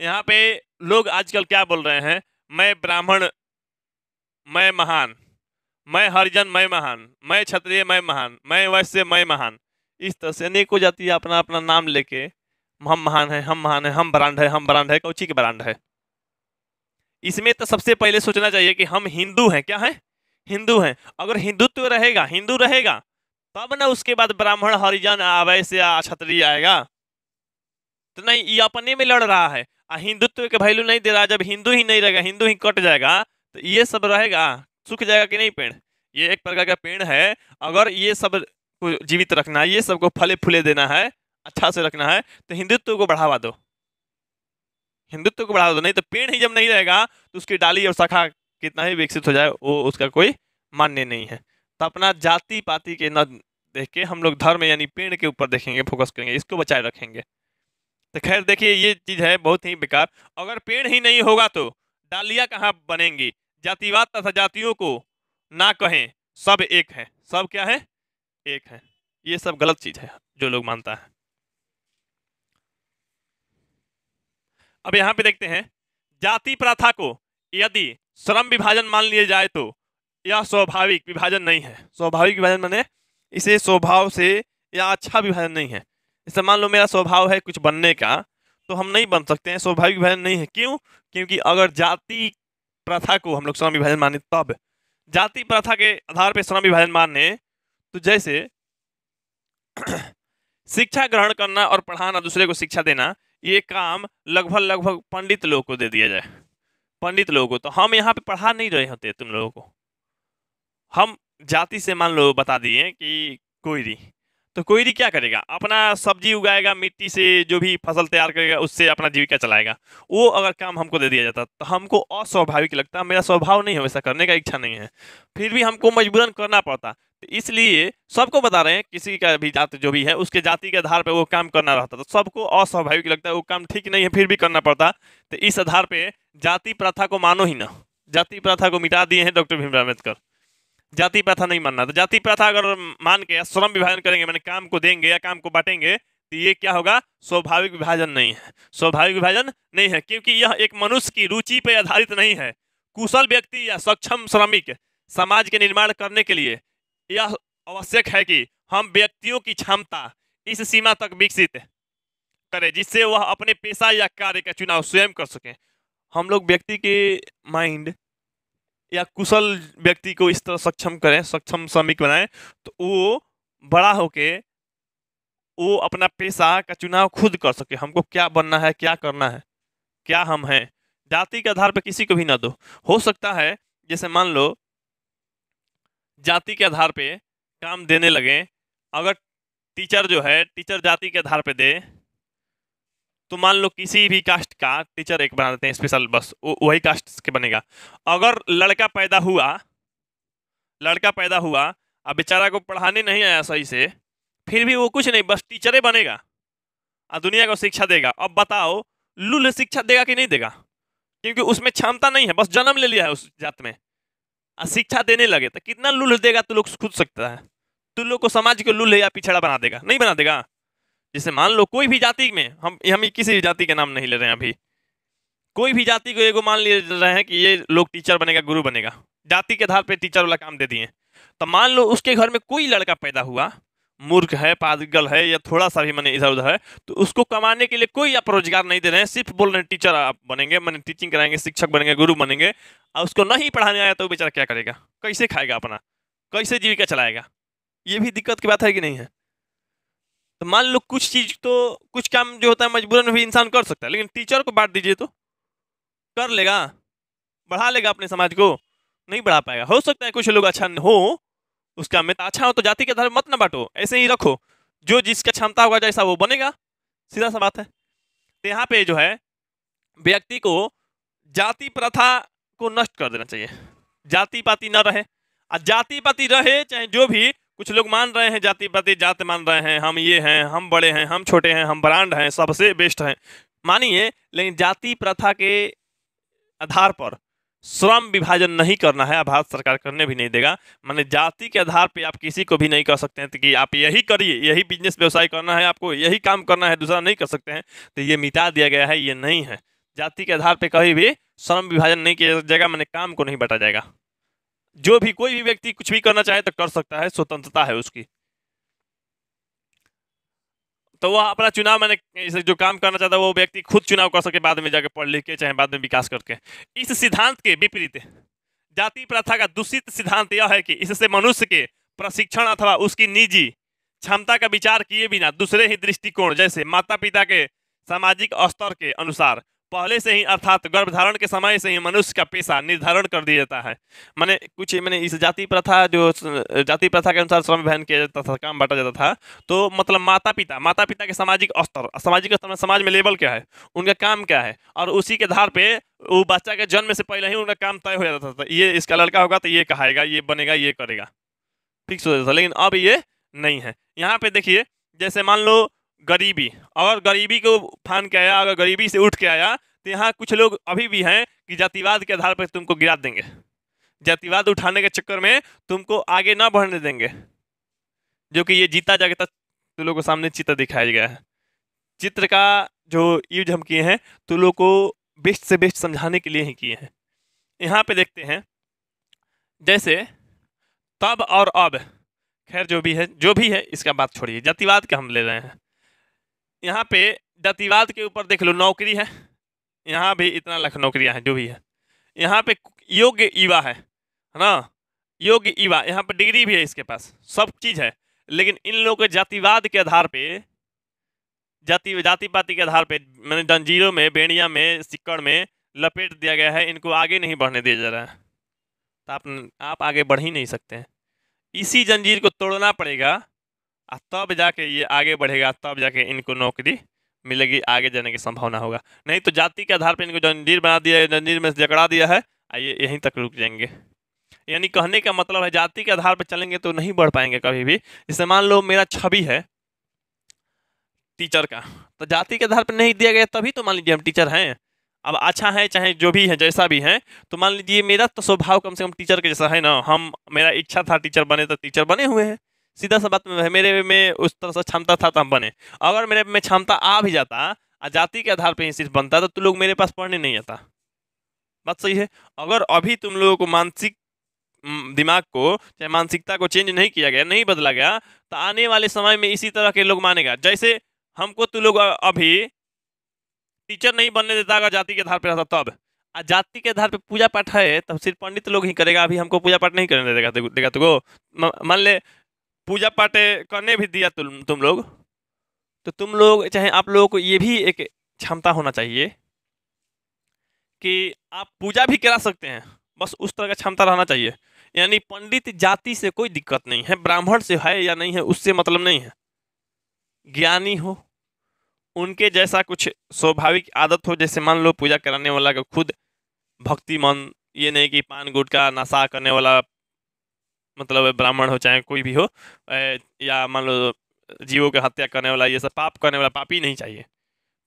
S1: यहाँ पे लोग आजकल क्या बोल रहे हैं? मैं ब्राह्मण मैं महान, मैं हरिजन मैं महान, मैं क्षत्रिय मैं महान, मैं वैश्य मैं महान। इस तरह से अनेकों जाति अपना अपना नाम लेके हम महान है, हम महान है, हम ब्रांड है, हम ब्रांड है। कौची के ब्रांड है? इसमें तो सबसे पहले सोचना चाहिए कि हम हिंदू हैं। क्या है? हिंदू हैं। अगर हिंदुत्व रहेगा, हिंदू रहेगा, तब ना उसके बाद ब्राह्मण हरिजन वैश्य क्षत्रिय आएगा। तो नहीं, ये अपने में लड़ रहा है, हिंदुत्व के वैल्यू नहीं दे रहा। जब हिंदू ही नहीं रहेगा, हिंदू ही कट जाएगा, तो ये सब रहेगा, सूख जाएगा कि नहीं पेड़? ये एक प्रकार का पेड़ है। अगर ये सब को जीवित रखना है, ये सबको फले फूले देना है, अच्छा से रखना है, तो हिंदुत्व को बढ़ावा दो, हिंदुत्व को बढ़ावा दो। नहीं तो पेड़ ही जब नहीं रहेगा तो उसकी डाली और शाखा कितना ही विकसित हो जाए, वो उसका कोई मान्य नहीं है। तो अपना जाति पाति के न देख के हम लोग धर्म यानी पेड़ के ऊपर देखेंगे, फोकस करेंगे, इसको बचाए रखेंगे। तो खैर देखिए, ये चीज़ है बहुत ही बेकार। अगर पेड़ ही नहीं होगा तो डालियाँ कहाँ बनेंगी? जातिवाद तथा जातियों को ना कहें, सब एक है। सब क्या है? एक है। ये सब गलत चीज़ है जो लोग मानता है। अब यहाँ पे देखते हैं, जाति प्रथा को यदि श्रम विभाजन मान लिया जाए तो यह स्वाभाविक विभाजन नहीं है। स्वाभाविक विभाजन माने इसे स्वभाव से या अच्छा विभाजन नहीं है। जैसे मान लो मेरा स्वभाव है कुछ बनने का, तो हम नहीं बन सकते हैं, स्वाभाविक विभाजन नहीं है। क्यों? क्योंकि अगर जाति प्रथा को हम लोग श्रम विभाजन माने, तब जाति प्रथा के आधार पर श्रम विभाजन मानने, तो जैसे शिक्षा ग्रहण करना और पढ़ाना, दूसरे को शिक्षा देना, ये काम लगभग पंडित लोगों को दे दिया जाए, पंडित लोगों को। तो हम यहाँ पे पढ़ा नहीं रहे होते तुम लोगों को। हम जाति से मान लो बता दिए कि कोयरी, तो कोयरी क्या करेगा? अपना सब्जी उगाएगा, मिट्टी से जो भी फसल तैयार करेगा उससे अपना जीविका चलाएगा। वो अगर काम हमको दे दिया जाता तो हमको अस्वाभाविक लगता। मेरा स्वभाव नहीं है वैसा करने का, इच्छा नहीं है, फिर भी हमको मजबूरन करना पड़ता। तो इसलिए सबको बता रहे हैं, किसी का भी जाति जो भी है उसके जाति के आधार पर वो काम करना रहता, तो सबको अस्वाभाविक लगता है, वो काम ठीक नहीं है, फिर भी करना पड़ता। तो इस आधार पर जाति प्रथा को मानो ही ना। जाति प्रथा को मिटा दिए हैं डॉक्टर भीमराव अम्बेडकर। जाति प्रथा नहीं मानना। तो जाति प्रथा अगर मान के श्रम विभाजन करेंगे, मैंने काम को देंगे या काम को बांटेंगे, तो ये क्या होगा, स्वाभाविक विभाजन नहीं है, स्वाभाविक विभाजन नहीं है, क्योंकि यह एक मनुष्य की रुचि पर आधारित नहीं है। कुशल व्यक्ति या सक्षम श्रमिक समाज के निर्माण करने के लिए यह आवश्यक है कि हम व्यक्तियों की क्षमता इस सीमा तक विकसित करें जिससे वह अपने पेशा या कार्य का चुनाव स्वयं कर सके। हम लोग व्यक्ति के माइंड या कुशल व्यक्ति को इस तरह सक्षम करें, सक्षम श्रमिक बनाएं, तो वो बड़ा होके वो अपना पेशा का चुनाव खुद कर सके। हमको क्या बनना है, क्या करना है, क्या हम हैं, जाति के आधार पर किसी को भी ना दो। हो सकता है जैसे मान लो जाति के आधार पे काम देने लगे, अगर टीचर जो है टीचर जाति के आधार पे दे, तो मान लो किसी भी कास्ट का टीचर एक बना देते हैं स्पेशल, बस वही कास्ट के बनेगा। अगर लड़का पैदा हुआ अब बेचारा को पढ़ाने नहीं आया सही से, फिर भी वो कुछ नहीं, बस टीचर बनेगा और दुनिया को शिक्षा देगा। अब बताओ लुल शिक्षा देगा कि नहीं देगा, क्योंकि उसमें क्षमता नहीं है, बस जन्म ले लिया है उस जात में। शिक्षा देने लगे तो कितना लुल देगा तो लोग खुद सकता है। तो लोग को समाज को लुल या पिछड़ा बना देगा, नहीं बना देगा। जैसे मान लो कोई भी जाति में, हम किसी भी जाति के नाम नहीं ले रहे हैं अभी, कोई भी जाति को एगो मान ले रहे हैं कि ये लोग टीचर बनेगा, गुरु बनेगा, जाति के आधार पे टीचर वाला काम दे दिए। तो मान लो उसके घर में कोई लड़का पैदा हुआ, मूर्ख है, पागल है, या थोड़ा सा भी मैंने इधर उधर है, तो उसको कमाने के लिए कोई आप रोजगार नहीं दे रहे हैं, सिर्फ बोल रहे हैं टीचर आप बनेंगे, मैंने टीचिंग कराएंगे, शिक्षक बनेंगे, गुरु बनेंगे, और उसको नहीं पढ़ाने आया तो बेचारा क्या करेगा, कैसे खाएगा अपना, कैसे जीविका चलाएगा। ये भी दिक्कत की बात है कि नहीं है। तो मान लो कुछ चीज तो कुछ काम जो होता है मजबूरन भी इंसान कर सकता है, लेकिन टीचर को बांट दीजिए तो कर लेगा, बढ़ा लेगा अपने समाज को, नहीं बढ़ा पाएगा। हो सकता है कुछ लोग अच्छा हो उसका में, अच्छा हो तो जाति के आधार मत ना बांटो, ऐसे ही रखो, जो जिसका क्षमता होगा जैसा वो बनेगा, सीधा सा बात है। तो यहाँ पे जो है व्यक्ति को जाति प्रथा को नष्ट कर देना चाहिए, जाति पाति न रहे, और जाति पाति रहे चाहे जो भी, कुछ लोग मान रहे हैं जाति पाति, जात मान रहे हैं, हम ये हैं, हम बड़े हैं, हम छोटे हैं, हम ब्रांड हैं, सबसे बेस्ट हैं, मानिए, लेकिन जाति प्रथा के आधार पर श्रम विभाजन नहीं करना है, भारत सरकार करने भी नहीं देगा। माने जाति के आधार पे आप किसी को भी नहीं कर सकते हैं कि आप यही करिए, यही बिजनेस व्यवसाय करना है, आपको यही काम करना है, दूसरा नहीं कर सकते हैं, तो ये मिटा दिया गया है, ये नहीं है। जाति के आधार पे कहीं भी श्रम विभाजन नहीं किया जाएगा, मैंने काम को नहीं बांटा जाएगा। जो भी कोई भी व्यक्ति कुछ भी करना चाहे तो कर सकता है, स्वतंत्रता है उसकी। तो वह अपना चुनाव, मैंने इसे जो काम करना चाहता है वो व्यक्ति खुद चुनाव कर सके, बाद में जाके पढ़ लिख के, चाहे बाद में विकास करके। इस सिद्धांत के विपरीत जाति प्रथा का दूषित सिद्धांत यह है कि इससे मनुष्य के प्रशिक्षण अथवा उसकी निजी क्षमता का विचार किए बिना दूसरे ही दृष्टिकोण, जैसे माता पिता के सामाजिक स्तर के अनुसार पहले से ही, अर्थात गर्भधारण के समय से ही मनुष्य का पेशा निर्धारण कर दिया जाता है। मैंने इस जाति प्रथा के अनुसार श्रम विभाजन किया जाता था, काम बांटा जाता था। तो मतलब माता पिता के सामाजिक स्तर में समाज में लेवल क्या है, उनका काम क्या है, और उसी के आधार पे वो बच्चा के जन्म से पहले ही उनका काम तय हो जाता था। ये इसका लड़का होगा तो ये कहाएगा, ये बनेगा, ये करेगा, फिक्स हो जाता था। लेकिन अब ये नहीं है। यहाँ पे देखिए, जैसे मान लो गरीबी, अगर गरीबी को फान के आया, अगर गरीबी से उठ के आया, तो यहाँ कुछ लोग अभी भी हैं कि जातिवाद के आधार पर तुमको गिरा देंगे, जातिवाद उठाने के चक्कर में तुमको आगे ना बढ़ने देंगे, जो कि ये जीता जागता तुम लोगों को सामने चित्र दिखाया गया है। चित्र का जो यूज हम किए हैं तो लोग को बेस्ट से बेस्ट समझाने के लिए ही किए हैं। यहाँ पे देखते हैं, जैसे तब और अब, खैर जो भी है इसका बात छोड़िए, जातिवाद का हम ले रहे हैं। यहाँ पे जातिवाद के ऊपर देख लो, नौकरी है, यहाँ भी इतना लाख नौकरियां हैं, जो भी है। यहाँ पे योग्य युवा है ना, योग्य युवा, यहाँ पे डिग्री भी है, इसके पास सब चीज़ है, लेकिन इन लोगों के जातिवाद के आधार पे, जाति पाति के आधार पे, मैंने जंजीरों में, बेड़िया में, सिक्कड़ में लपेट दिया गया है, इनको आगे नहीं बढ़ने दिया जा रहा है। तो आप आगे बढ़ ही नहीं सकते हैं, इसी जंजीर को तोड़ना पड़ेगा, तब जाके ये आगे बढ़ेगा, तब जाके इनको नौकरी मिलेगी, आगे जाने की संभावना होगा। नहीं तो जाति के आधार पर इनको जंजीर बना दिया है, जंजीर में जकड़ा दिया है, ये यहीं तक रुक जाएंगे। यानी कहने का मतलब है जाति के आधार पर चलेंगे तो नहीं बढ़ पाएंगे कभी भी। जैसे मान लो मेरा छवि है टीचर का, तो जाति के आधार पर नहीं दिया गया, तभी तो मान लीजिए हम टीचर हैं। अब अच्छा है चाहे जो भी है, जैसा भी है, तो मान लीजिए मेरा तो स्वभाव कम से कम टीचर के जैसा है ना, मेरा इच्छा था टीचर बने तो टीचर बने हुए हैं, सीधा सा बात है, मेरे में उस तरह से क्षमता था तो हम बने। अगर मेरे में क्षमता आ भी जाता और जाति के आधार पर ही सिर्फ बनता तो तुम लोग मेरे पास पढ़ने नहीं आता। बात सही है। अगर अभी तुम लोगों को मानसिक दिमाग को, चाहे मानसिकता को चेंज नहीं किया गया, नहीं बदला गया, तो आने वाले समय में इसी तरह के लोग मानेगा। जैसे हमको तुम लोग अभी टीचर नहीं बनने देता अगर जाति के आधार पर रहता, तब जाति के आधार पे पूजा पाठ है तब सिर्फ पंडित लोग ही करेगा। अभी हमको पूजा पाठ नहीं करने देगा तुमको। मान ले पूजा पाठ करने भी दिया तुम लोग, तो तुम लोग चाहे आप लोगों को ये भी एक क्षमता होना चाहिए कि आप पूजा भी करा सकते हैं, बस उस तरह का क्षमता रहना चाहिए। यानी पंडित जाति से कोई दिक्कत नहीं है, ब्राह्मण से है या नहीं है उससे मतलब नहीं है। ज्ञानी हो, उनके जैसा कुछ स्वाभाविक आदत हो, जैसे मान लो पूजा कराने वाला का खुद भक्ति मन, ये नहीं कि पान गुटखा नशा करने वाला मतलब ब्राह्मण हो चाहे कोई भी हो, या मान लो जीवों की हत्या करने वाला, ये सब पाप करने वाला पापी नहीं चाहिए।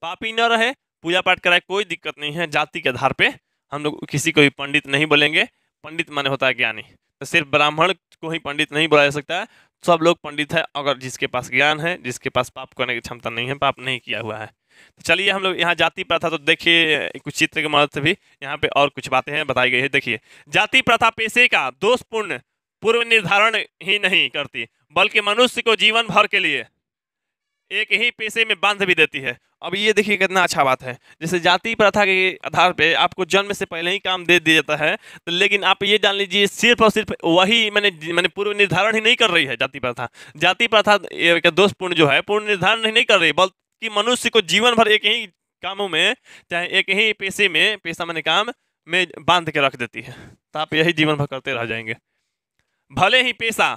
S1: पापी न रहे, पूजा पाठ कराए, कोई दिक्कत नहीं है। जाति के आधार पे हम लोग किसी को भी पंडित नहीं बोलेंगे। पंडित माने होता है ज्ञानी, तो सिर्फ ब्राह्मण को ही पंडित नहीं बोला जा सकता है। सब लोग पंडित है अगर जिसके पास ज्ञान है, जिसके पास पाप करने की क्षमता नहीं है, पाप नहीं किया हुआ है। तो चलिए हम लोग यहाँ जाति प्रथा, तो देखिए कुछ चित्र की मदद से भी यहाँ पे और कुछ बातें हैं बताई गई है। देखिए, जाति प्रथा पेशे का दोषपूर्ण पूर्व निर्धारण ही नहीं करती, बल्कि मनुष्य को जीवन भर के लिए एक ही पेशे में बांध भी देती है। अब ये देखिए कितना अच्छा बात है। जैसे जाति प्रथा के आधार पे आपको जन्म से पहले ही काम दे दिया जाता है, तो लेकिन आप ये जान लीजिए सिर्फ और सिर्फ वही मैंने पूर्व निर्धारण ही नहीं कर रही है जाति प्रथा। जाति प्रथा दोषपूर्ण जो है पूर्ण निर्धारण नहीं कर रही, बल्कि मनुष्य को जीवन भर एक ही कामों में, चाहे एक ही पेशे में, पेशा मैंने काम में बांध के रख देती है। तो आप यही जीवन भर करते रह जाएंगे। भले ही पेशा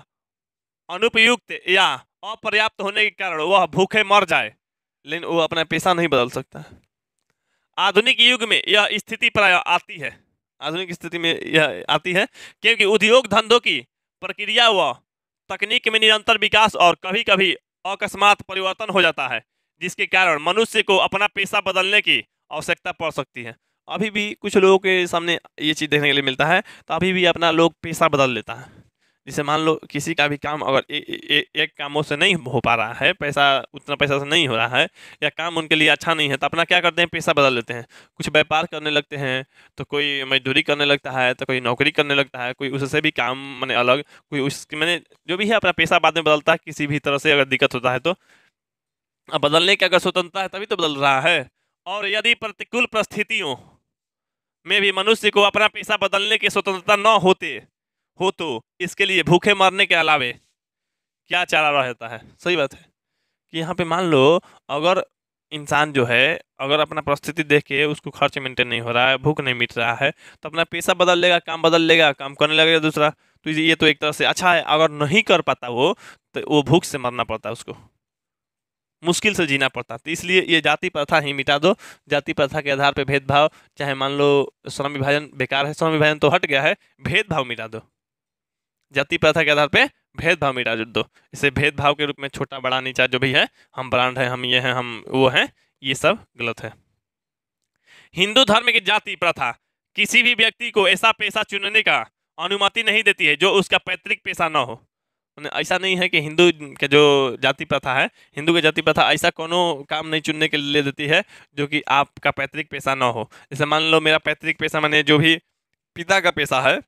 S1: अनुपयुक्त या अपर्याप्त होने के कारण वह भूखे मर जाए, लेकिन वो अपना पेशा नहीं बदल सकता। आधुनिक युग में यह स्थिति प्राय आती है, आधुनिक स्थिति में यह आती है क्योंकि उद्योग धंधों की प्रक्रिया व तकनीक में निरंतर विकास और कभी कभी अकस्मात परिवर्तन हो जाता है, जिसके कारण मनुष्य को अपना पेशा बदलने की आवश्यकता पड़ सकती है। अभी भी कुछ लोगों के सामने ये चीज़ देखने के लिए मिलता है, तो अभी भी अपना लोग पेशा बदल लेता है। जैसे मान लो किसी का भी काम अगर एक कामों से नहीं हो पा रहा है, पैसा उतना पैसा से नहीं हो रहा है, या काम उनके लिए अच्छा नहीं है, तो अपना क्या करते हैं, पेशा बदल लेते हैं। कुछ व्यापार करने लगते हैं, तो कोई मजदूरी करने लगता है, तो कोई नौकरी करने लगता है, कोई उससे भी काम मैंने अलग, कोई उस मैंने जो भी है अपना पेशा बाद में बदलता है किसी भी तरह से अगर दिक्कत होता है तो। अब बदलने की अगर स्वतंत्रता है तभी तो बदल रहा है। और यदि प्रतिकूल परिस्थितियों में भी मनुष्य को अपना पेशा बदलने की स्वतंत्रता न हो तो इसके लिए भूखे मरने के अलावे क्या चारा रहता है। सही बात है कि यहाँ पे मान लो अगर इंसान जो है अगर अपना परिस्थिति देख के उसको खर्च मेंटेन नहीं हो रहा है, भूख नहीं मिट रहा है, तो अपना पेशा बदल लेगा, काम बदल लेगा, काम करने लगेगा दूसरा। तो ये तो एक तरह से अच्छा है। अगर नहीं कर पाता वो, तो वो भूख से मरना पड़ता है, उसको मुश्किल से जीना पड़ता। तो इसलिए ये जाति प्रथा ही मिटा दो। जाति प्रथा के आधार पर भेदभाव, चाहे मान लो श्रम विभाजन बेकार है, श्रम विभाजन तो हट गया है, भेदभाव मिटा दो। जाति प्रथा के आधार पे भेदभाव मिटा दो। इसे भेदभाव के रूप में छोटा बड़ा नीचा जो भी है, हम ब्रांड है, हम ये हैं, हम वो हैं, ये सब गलत है। हिंदू धर्म की जाति प्रथा किसी भी व्यक्ति को ऐसा पेशा चुनने का अनुमति नहीं देती है जो उसका पैतृक पेशा न हो। ऐसा नहीं है कि हिंदू के जो जाति प्रथा है, हिंदू की जाति प्रथा ऐसा कोनो काम नहीं चुनने के लिए देती है जो कि आपका पैतृक पेशा न हो। जैसे मान लो मेरा पैतृक पेशा मैंने जो भी पिता का पेशा है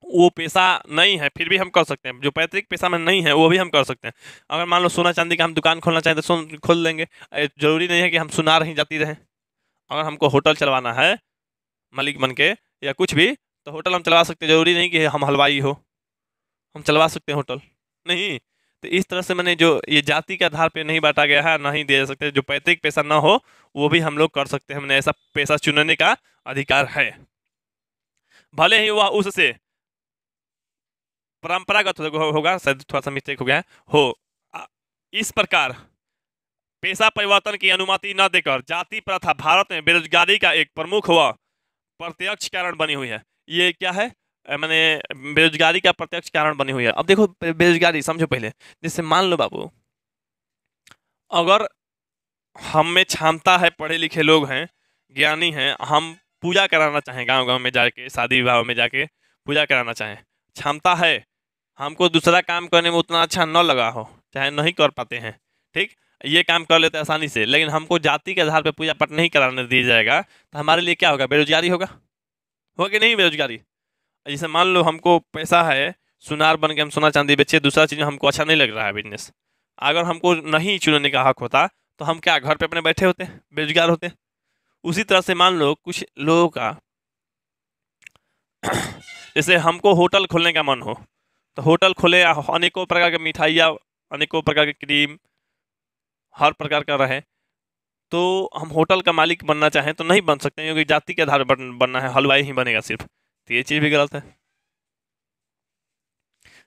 S1: वो पेशा नहीं है, फिर भी हम कर सकते हैं। जो पैतृक पेशा में नहीं है वो भी हम कर सकते हैं। अगर मान लो सोना चांदी का हम दुकान खोलना चाहें तो खोल लेंगे। जरूरी नहीं है कि हम सुनार ही जाती रहें। अगर हमको होटल चलवाना है मालिक बन के या कुछ भी, तो होटल हम चलवा सकते हैं। जरूरी नहीं कि हम हलवाई हो, हम चलवा सकते हैं होटल नहीं। तो इस तरह से मैंने जो ये जाति के आधार पर नहीं बांटा गया है, नहीं दिया जा सकते। जो पैतृक पेशा ना हो वो भी हम लोग कर सकते हैं। हमने ऐसा पेशा चुनने का अधिकार है, भले ही वह उससे परंपरागत होगा, शायद थोड़ा सा मिस्टेक हो गया हो। इस प्रकार पेशा परिवर्तन की अनुमति न देकर जाति प्रथा भारत में बेरोजगारी का एक प्रमुख व प्रत्यक्ष कारण बनी हुई है। ये क्या है, मैंने बेरोजगारी का प्रत्यक्ष कारण बनी हुई है। अब देखो बेरोजगारी समझो पहले। जैसे मान लो बाबू, अगर हम में क्षमता है, पढ़े लिखे लोग हैं, ज्ञानी हैं, हम पूजा कराना चाहें, गांव गांव में जाके, शादी विवाह में जाके पूजा कराना चाहें, क्षमता है, हमको दूसरा काम करने में उतना अच्छा न लगा हो, चाहे नहीं कर पाते हैं, ठीक, ये काम कर लेते हैं आसानी से, लेकिन हमको जाति के आधार पर पूजा पाठ नहीं कराने दिया जाएगा तो हमारे लिए क्या होगा? बेरोजगारी होगा कि नहीं बेरोजगारी? जैसे मान लो हमको पैसा है, सुनार बन के हम सोना चांदी बेचे, दूसरा चीज़ हमको अच्छा नहीं लग रहा है बिजनेस, अगर हमको नहीं चुनने का हक होता तो हम क्या घर पे अपने बैठे होते, बेरोजगार होते? उसी तरह से मान लो कुछ लोगों का जैसे हमको होटल खोलने का मन हो तो होटल खोले, अनेकों प्रकार की मिठाइयाँ, अनेकों प्रकार के क्रीम, हर प्रकार का रहे, तो हम होटल का मालिक बनना चाहें तो नहीं बन सकते क्योंकि जाति के आधार पर बनना है, हलवाई ही बनेगा सिर्फ, तो ये चीज़ भी गलत है।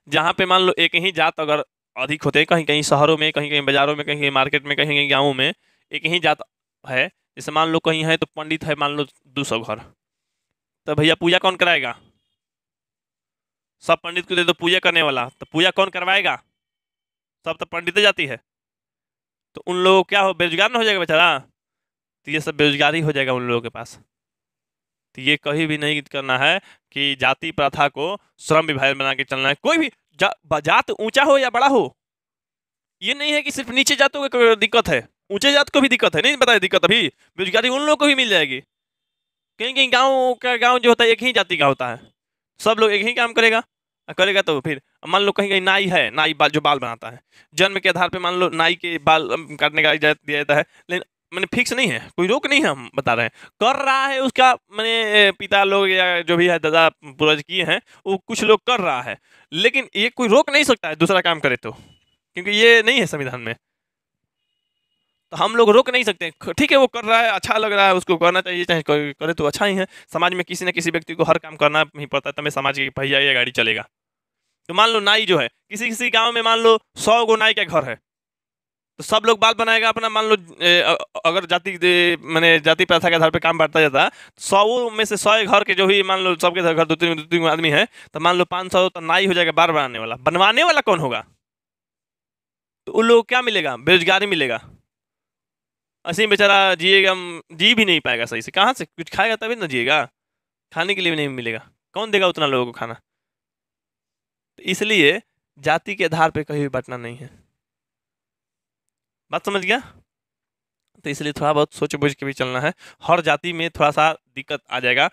S1: जहाँ पे मान लो एक ही जात अगर अधिक होते हैं, कहीं कहीं शहरों में, कहीं कहीं बाजारों में, कहीं कहीं मार्केट में, कहीं कहीं गाँवों में एक ही जात है, जैसे मान लो कहीं है तो पंडित है मान लो 200 घर, तो भैया पूजा कौन कराएगा? सब पंडित को दे दो पूजा करने वाला, तो पूजा कौन करवाएगा? सब तो पंडित जाती है, तो उन लोगों क्या हो, बेरोजगार ना हो जाएगा बेचारा? तो ये सब बेरोजगारी हो जाएगा उन लोगों के पास। तो ये कहीं भी नहीं करना है कि जाति प्रथा को श्रम विभाजन बना के चलना है। कोई भी जात ऊंचा हो या बड़ा हो, ये नहीं है कि सिर्फ नीचे जातों को दिक्कत है, ऊंचे जात को भी दिक्कत है, नहीं बताया दिक्कत अभी, बेरोजगारी उन लोगों को भी मिल जाएगी। कहीं कहीं गाँव जो होता है एक ही जाति का होता है, सब लोग एक ही काम करेगा तो फिर मान लो कहीं कहीं नाई है, नाई जो बाल बनाता है, जन्म के आधार पे मान लो नाई के बाल काटने का इजाजत दिया जाता है, लेकिन मैंने फिक्स नहीं है, कोई रोक नहीं है, हम बता रहे हैं कर रहा है उसका, मैंने पिता लोग या जो भी है दादा पूर्वज किए हैं वो कुछ लोग कर रहा है, लेकिन ये कोई रोक नहीं सकता है दूसरा काम करे तो, क्योंकि ये नहीं है संविधान में, तो हम लोग रोक नहीं सकते। ठीक है वो कर रहा है, अच्छा लग रहा है, उसको करना चाहिए, चाहे करे तो अच्छा ही है। समाज में किसी न किसी व्यक्ति को हर काम करना ही पड़ता है, तभी समाज की पहिया या गाड़ी चलेगा। तो मान लो नाई जो है, किसी किसी गांव में मान लो 100 गो नाई का घर है, तो सब लोग बाल बनाएगा अपना, मान लो अगर मैंने जाति प्रथा के आधार पर काम बांटता जाता, 100 में से 100 घर के जो भी मान लो सबके घर दो तीन आदमी है, तो मान लो 500 तो नाई हो जाएगा, बाल बनवाने वाला कौन होगा? तो उन लोगों को क्या मिलेगा? बेरोजगारी मिलेगा, ऐसे ही बेचारा जिएगा, जी भी नहीं पाएगा सही से, कहाँ से कुछ खाएगा तभी ना जिएगा, खाने के लिए भी नहीं मिलेगा, कौन देगा उतना लोगों को खाना? तो इसलिए जाति के आधार पे कहीं भी बांटना नहीं है, बात समझ गया? तो इसलिए थोड़ा बहुत सोच बुझ के भी चलना है, हर जाति में थोड़ा सा दिक्कत आ जाएगा,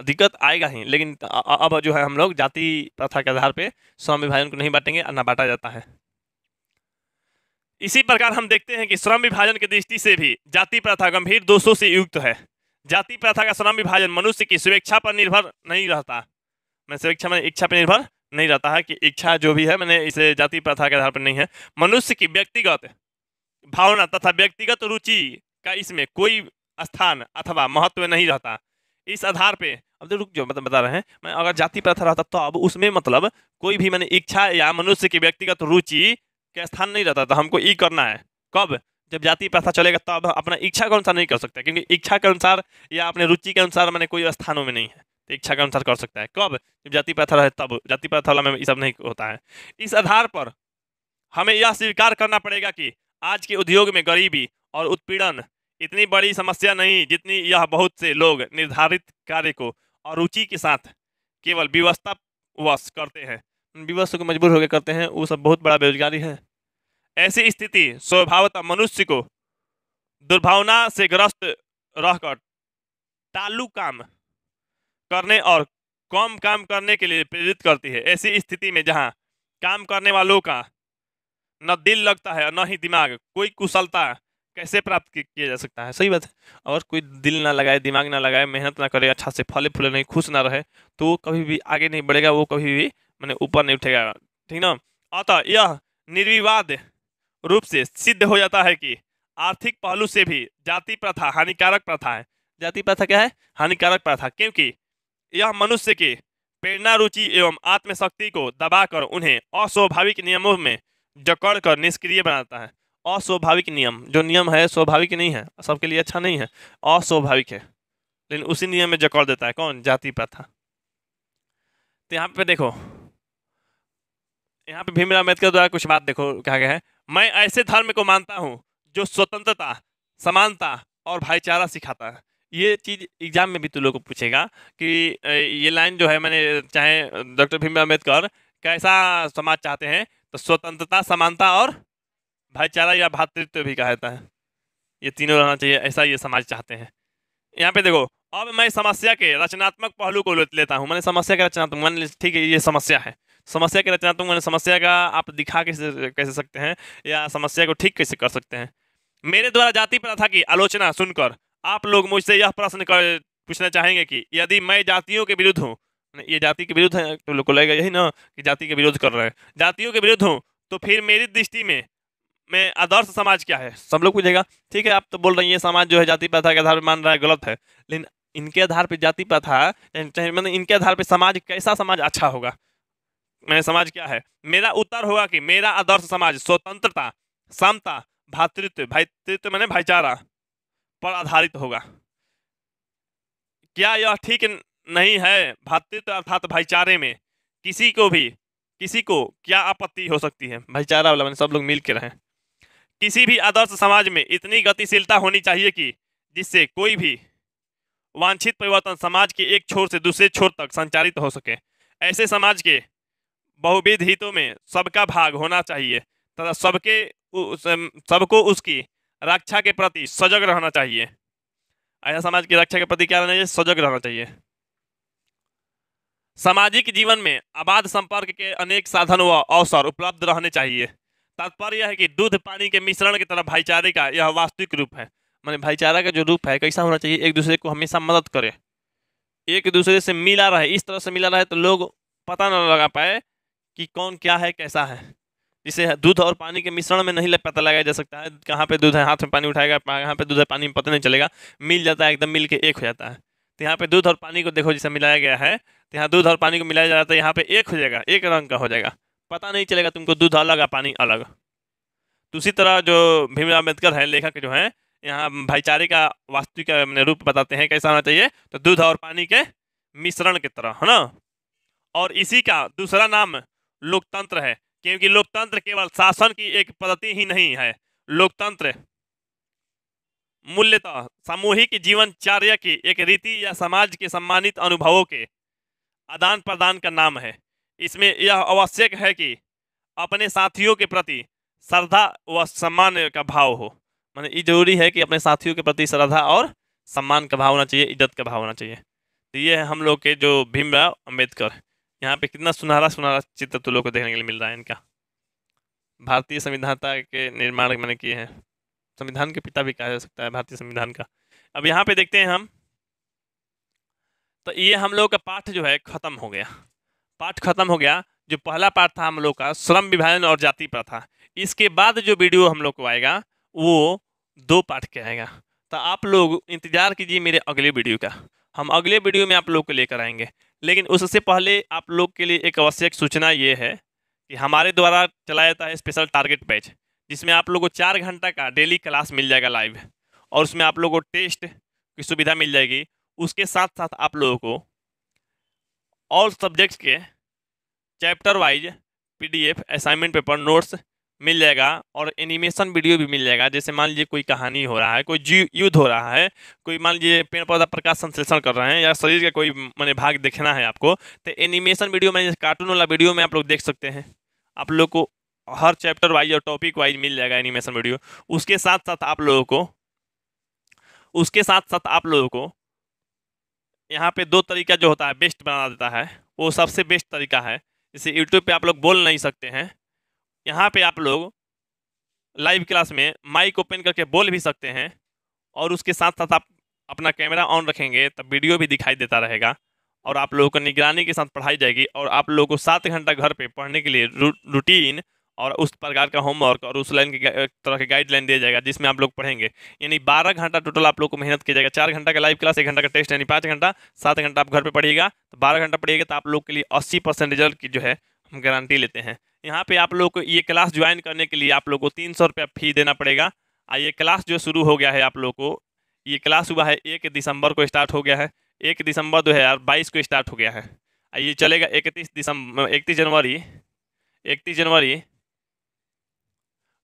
S1: दिक्कत आएगा ही, लेकिन अब जो है हम लोग जाति प्रथा के आधार पे श्रम विभाजन को नहीं बांटेंगे, ना बांटा जाता है। इसी प्रकार हम देखते हैं कि श्रम विभाजन की दृष्टि से भी जाति प्रथा गंभीर दोषों से युक्त है। जाति प्रथा का श्रम विभाजन मनुष्य की स्वेच्छा पर निर्भर नहीं रहता, मैं स्वेच्छा में इच्छा पर निर्भर नहीं रहता है, कि इच्छा जो भी है मैंने इसे जाति प्रथा के आधार पर नहीं है, मनुष्य की व्यक्तिगत भावना तथा व्यक्तिगत रुचि का इसमें कोई स्थान अथवा महत्व नहीं रहता। इस आधार पे अब तो रुक जो मतलब बता रहे हैं, मैं अगर जाति प्रथा रहता तो अब उसमें मतलब कोई भी मैंने इच्छा या मनुष्य की व्यक्तिगत रुचि का स्थान नहीं रहता, तो हमको ये करना है कब? जब जाति प्रथा चलेगा तब अपना इच्छा के अनुसार नहीं कर सकता, क्योंकि इच्छा के अनुसार या अपने रुचि के अनुसार मैंने कोई स्थानों में नहीं है, तो इच्छा के अनुसार कर सकता है कब? जब जाति प्रथा रहे तब, जाति प्रथा वाला में ये सब नहीं होता है। इस आधार पर हमें यह स्वीकार करना पड़ेगा कि आज के उद्योग में गरीबी और उत्पीड़न इतनी बड़ी समस्या नहीं जितनी यह बहुत से लोग निर्धारित कार्य को अरुचि के साथ केवल विवशतावश करते हैं, विवश को मजबूर होकर करते हैं, वो सब बहुत बड़ा बेरोजगारी है। ऐसी स्थिति स्वभावतः मनुष्य को दुर्भावना से ग्रस्त रहकर टालू काम करने और कम काम करने के लिए प्रेरित करती है। ऐसी स्थिति में जहां काम करने वालों का न दिल लगता है और न ही दिमाग, कोई कुशलता कैसे प्राप्त किया जा सकता है? सही बात है, और कोई दिल ना लगाए, दिमाग ना लगाए, मेहनत ना करे, अच्छा से फले फूले नहीं, खुश ना रहे, तो वो कभी भी आगे नहीं बढ़ेगा, वो कभी भी मैंने ऊपर नहीं उठेगा, ठीक ना? अतः यह निर्विवाद रूप से सिद्ध हो जाता है कि आर्थिक पहलू से भी जाति प्रथा हानिकारक प्रथा है। जाति प्रथा क्या है? हानिकारक प्रथा, क्योंकि यह मनुष्य के प्रेरणा, रुचि एवं आत्मशक्ति को दबाकर उन्हें अस्वाभाविक नियमों में जकड़ कर निष्क्रिय बनाता है। अस्वाभाविक नियम, जो नियम है स्वाभाविक नहीं है, सबके लिए अच्छा नहीं है, अस्वाभाविक है, लेकिन उसी नियम में जकड़ देता है कौन? जाति प्रथा। तो यहाँ पे देखो, यहाँ पे भीमराव अम्बेडकर द्वारा कुछ बात देखो क्या गया है, मैं ऐसे धर्म को मानता हूँ जो स्वतंत्रता, समानता और भाईचारा सिखाता है। ये चीज एग्जाम में भी तुम लोग को पूछेगा कि ये लाइन जो है, मैंने चाहे डॉक्टर भीमराव अम्बेडकर कैसा समाज चाहते हैं, तो स्वतंत्रता, समानता और भाईचारा या भ्रातृत्व भी कहा जाता है, ये तीनों रहना चाहिए, ऐसा ये समाज चाहते हैं। यहाँ पे देखो, अब मैं समस्या के रचनात्मक पहलू को लेता हूँ। मैंने समस्या के रचनात्मक, मैंने ठीक है ये समस्या है, समस्या के रचनात्मक मैंने समस्या का आप दिखा कैसे सकते हैं या समस्या को ठीक कैसे कर सकते हैं। मेरे द्वारा जाति प्रथा की आलोचना सुनकर आप लोग मुझसे यह प्रश्न पूछना चाहेंगे कि यदि मैं जातियों के विरुद्ध हूँ, ये जाति के विरुद्ध है, तो लोग को लगेगा यही ना कि जाति के विरोध कर रहे हैं, जातियों के विरुद्ध हूँ, तो फिर मेरी दृष्टि में मैं आदर्श समाज क्या है, सब लोग पूछेगा। ठीक है, आप तो बोल रहे हैं ये समाज जो है जाति प्रथा के आधार पर मान रहा है, गलत है, लेकिन इनके आधार पर जाति प्रथा, मतलब इनके आधार पर समाज, कैसा समाज अच्छा होगा, मैंने समाज क्या है, मेरा उत्तर होगा कि मेरा आदर्श समाज स्वतंत्रता, समता, भातृत्व मैंने भाईचारा पर आधारित होगा। क्या यह ठीक नहीं है? भातृत्व अर्थात भाईचारे में किसी को क्या आपत्ति हो सकती है? भाईचारा वाला मैंने सब लोग मिल के रहें। किसी भी आदर्श समाज में इतनी गतिशीलता होनी चाहिए कि जिससे कोई भी वांछित परिवर्तन समाज के एक छोर से दूसरे छोर तक संचारित हो सके। ऐसे समाज के बहुविध हितों में सबका भाग होना चाहिए तथा सबको उसकी रक्षा के प्रति सजग रहना चाहिए। ऐसा समाज की रक्षा के प्रति क्या रहना चाहिए? सजग रहना चाहिए। सामाजिक जीवन में अबाध संपर्क के अनेक साधन व अवसर उपलब्ध रहने चाहिए। तात्पर्य यह है कि दूध पानी के मिश्रण की तरह भाईचारे का यह वास्तविक रूप है। माने भाईचारा का जो रूप है कैसा होना चाहिए? एक दूसरे को हमेशा मदद करे, एक दूसरे से मिला रहे, इस तरह से मिला रहे तो लोग पता न लगा पाए कि कौन क्या है कैसा है। जिसे दूध और पानी के मिश्रण में नहीं पता लगाया जा सकता है, कहाँ पे दूध है हाथ में पानी उठाएगा, कहाँ पे दूध है पानी में पता नहीं चलेगा, मिल जाता है एकदम, मिल के एक हो जाता है। तो यहाँ पे दूध और पानी को देखो जिसे मिलाया गया है, तो यहाँ दूध और पानी को मिलाया जाता है, यहाँ पे एक हो जाएगा, एक रंग का हो जाएगा, पता नहीं चलेगा तुमको दूध अलग है पानी अलग। तो उसी तरह जो भीमराव अम्बेडकर है लेखक जो है, यहाँ भाईचारे का वास्तविक रूप बताते हैं कैसा होना चाहिए, तो दूध और पानी के मिश्रण की तरह, है ना। और इसी का दूसरा नाम लोकतंत्र है, क्योंकि लोकतंत्र केवल शासन की एक पद्धति ही नहीं है, लोकतंत्र मूल्यतः सामूहिक जीवनचर्या की एक रीति या समाज के सम्मानित अनुभवों के आदान प्रदान का नाम है। इसमें यह आवश्यक है कि अपने साथियों के प्रति श्रद्धा व सम्मान का भाव हो। माने ये जरूरी है कि अपने साथियों के प्रति श्रद्धा और सम्मान का भाव होना चाहिए, इज्जत का भाव होना चाहिए। तो ये है हम लोग के जो भीमराव अम्बेडकर। यहाँ पे कितना सुनहरा सुनहरा चित्र तो लोग को देखने के लिए मिल रहा है इनका। भारतीय संविधानता के निर्माण मैंने किए हैं, संविधान के पिता भी कहा जा सकता है भारतीय संविधान का। अब यहाँ पे देखते हैं हम, तो ये हम लोग का पाठ जो है खत्म हो गया, पाठ खत्म हो गया। जो पहला पाठ था हम लोग का श्रम विभाजन और जाति प्रथा, इसके बाद जो वीडियो हम लोग को आएगा वो 2 पाठ के आएगा। तो आप लोग इंतजार कीजिए मेरे अगले वीडियो का, हम अगले वीडियो में आप लोग को लेकर आएंगे। लेकिन उससे पहले आप लोग के लिए एक आवश्यक सूचना ये है कि हमारे द्वारा चलाया जाता है स्पेशल टारगेट बैच, जिसमें आप लोगों को 4 घंटा का डेली क्लास मिल जाएगा लाइव, और उसमें आप लोगों को टेस्ट की सुविधा मिल जाएगी। उसके साथ साथ आप लोगों को ऑल सब्जेक्ट्स के chapter wise PDF, assignment paper, notes मिल जाएगा, और एनिमेशन वीडियो भी मिल जाएगा। जैसे मान लीजिए कोई कहानी हो रहा है, कोई युद्ध हो रहा है, कोई मान लीजिए पेड़ पौधा प्रकाश संश्लेषण कर रहे हैं, या शरीर का कोई मैंने भाग देखना है आपको, तो एनिमेशन वीडियो में, कार्टून वाला वीडियो में आप लोग देख सकते हैं। आप लोग को हर चैप्टर वाइज और टॉपिक वाइज मिल जाएगा एनिमेशन वीडियो। उसके साथ साथ आप लोगों को यहाँ पे 2 तरीका जो होता है बेस्ट बना देता है, वो सबसे बेस्ट तरीका है। जैसे यूट्यूब पे आप लोग बोल नहीं सकते हैं, यहाँ पे आप लोग लाइव क्लास में माइक ओपन करके बोल भी सकते हैं, और उसके साथ साथ आप अपना कैमरा ऑन रखेंगे तब वीडियो भी दिखाई देता रहेगा, और आप लोगों को निगरानी के साथ पढ़ाई जाएगी। और आप लोगों को 7 घंटा घर पे पढ़ने के लिए रूटीन और उस प्रकार का होमवर्क और उस लाइन की तरह की गाइडलाइन दिया जाएगा, जिसमें आप लोग पढ़ेंगे। यानी 12 घंटा टोटल आप लोग को मेहनत किया जाएगा। 4 घंटा का लाइव क्लास, 1 घंटा का टेस्ट, यानी 5 घंटा, 7 घंटा आप घर पे पढ़िएगा, तो 12 घंटा पढ़िएगा, तो आप लोग के लिए 80% रिजल्ट की जो है हम गारंटी लेते हैं। यहाँ पे आप लोग को ये क्लास ज्वाइन करने के लिए आप लोग को 300 रुपया फी देना पड़ेगा। ये क्लास जो शुरू हो गया है आप लोग को, ये क्लास हुआ है 1 दिसंबर को स्टार्ट हो गया है, 1 दिसंबर 2022 को स्टार्ट हो गया है। ये चलेगा 31 जनवरी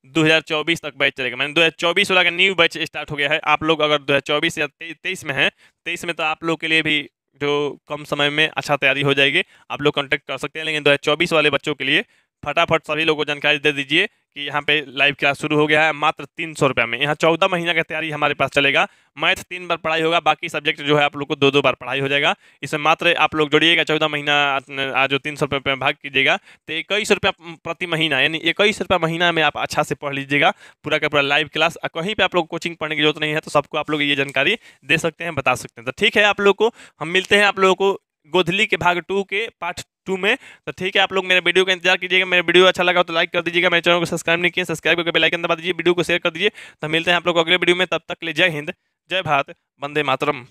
S1: 2024 तक बैच चलेगा। मैंने 2024 वाला का न्यू बैच स्टार्ट हो गया है। आप लोग अगर 2024 या 23 में हैं, 23 में तो आप लोग के लिए भी जो कम समय में अच्छा तैयारी हो जाएगी। आप लोग कांटेक्ट कर सकते हैं। लेकिन 2024 वाले बच्चों के लिए फटाफट सभी लोगों को जानकारी दे दीजिए कि यहाँ पे लाइव क्लास शुरू हो गया है मात्र 300 रुपये में। यहाँ 14 महीना का तैयारी हमारे पास चलेगा। मैथ 3 बार पढ़ाई होगा, बाकी सब्जेक्ट जो है आप लोग को 2-2 बार पढ़ाई हो जाएगा। इसमें मात्र आप लोग जोड़िएगा 14 महीना, आज जो 300 रुपये में भाग कीजिएगा तो 21 रुपया प्रति महीना, यानी 21 रुपया महीना में आप अच्छा से पढ़ लीजिएगा पूरा का पूरा लाइव क्लास। कहीं पे आप लोग कोचिंग पढ़ने की जरूरत नहीं है, तो सबको आप लोग ये जानकारी दे सकते हैं, बता सकते हैं। तो ठीक है, आप लोग को हम मिलते हैं आप लोगों को गोधली के भाग 2 के पार्ट 2 में। तो ठीक है, आप लोग मेरे वीडियो का इंतजार कीजिएगा। मेरे वीडियो अच्छा लगा तो लाइक कर दीजिएगा, मेरे चैनल को सब्सक्राइब नहीं किए सब्सक्राइब करके बेल आइकन दबा दीजिए, वीडियो को शेयर कर दीजिए। तो मिलते हैं आप लोग अगले वीडियो में, तब तक के लिए जय हिंद, जय भारत, वंदे मातरम।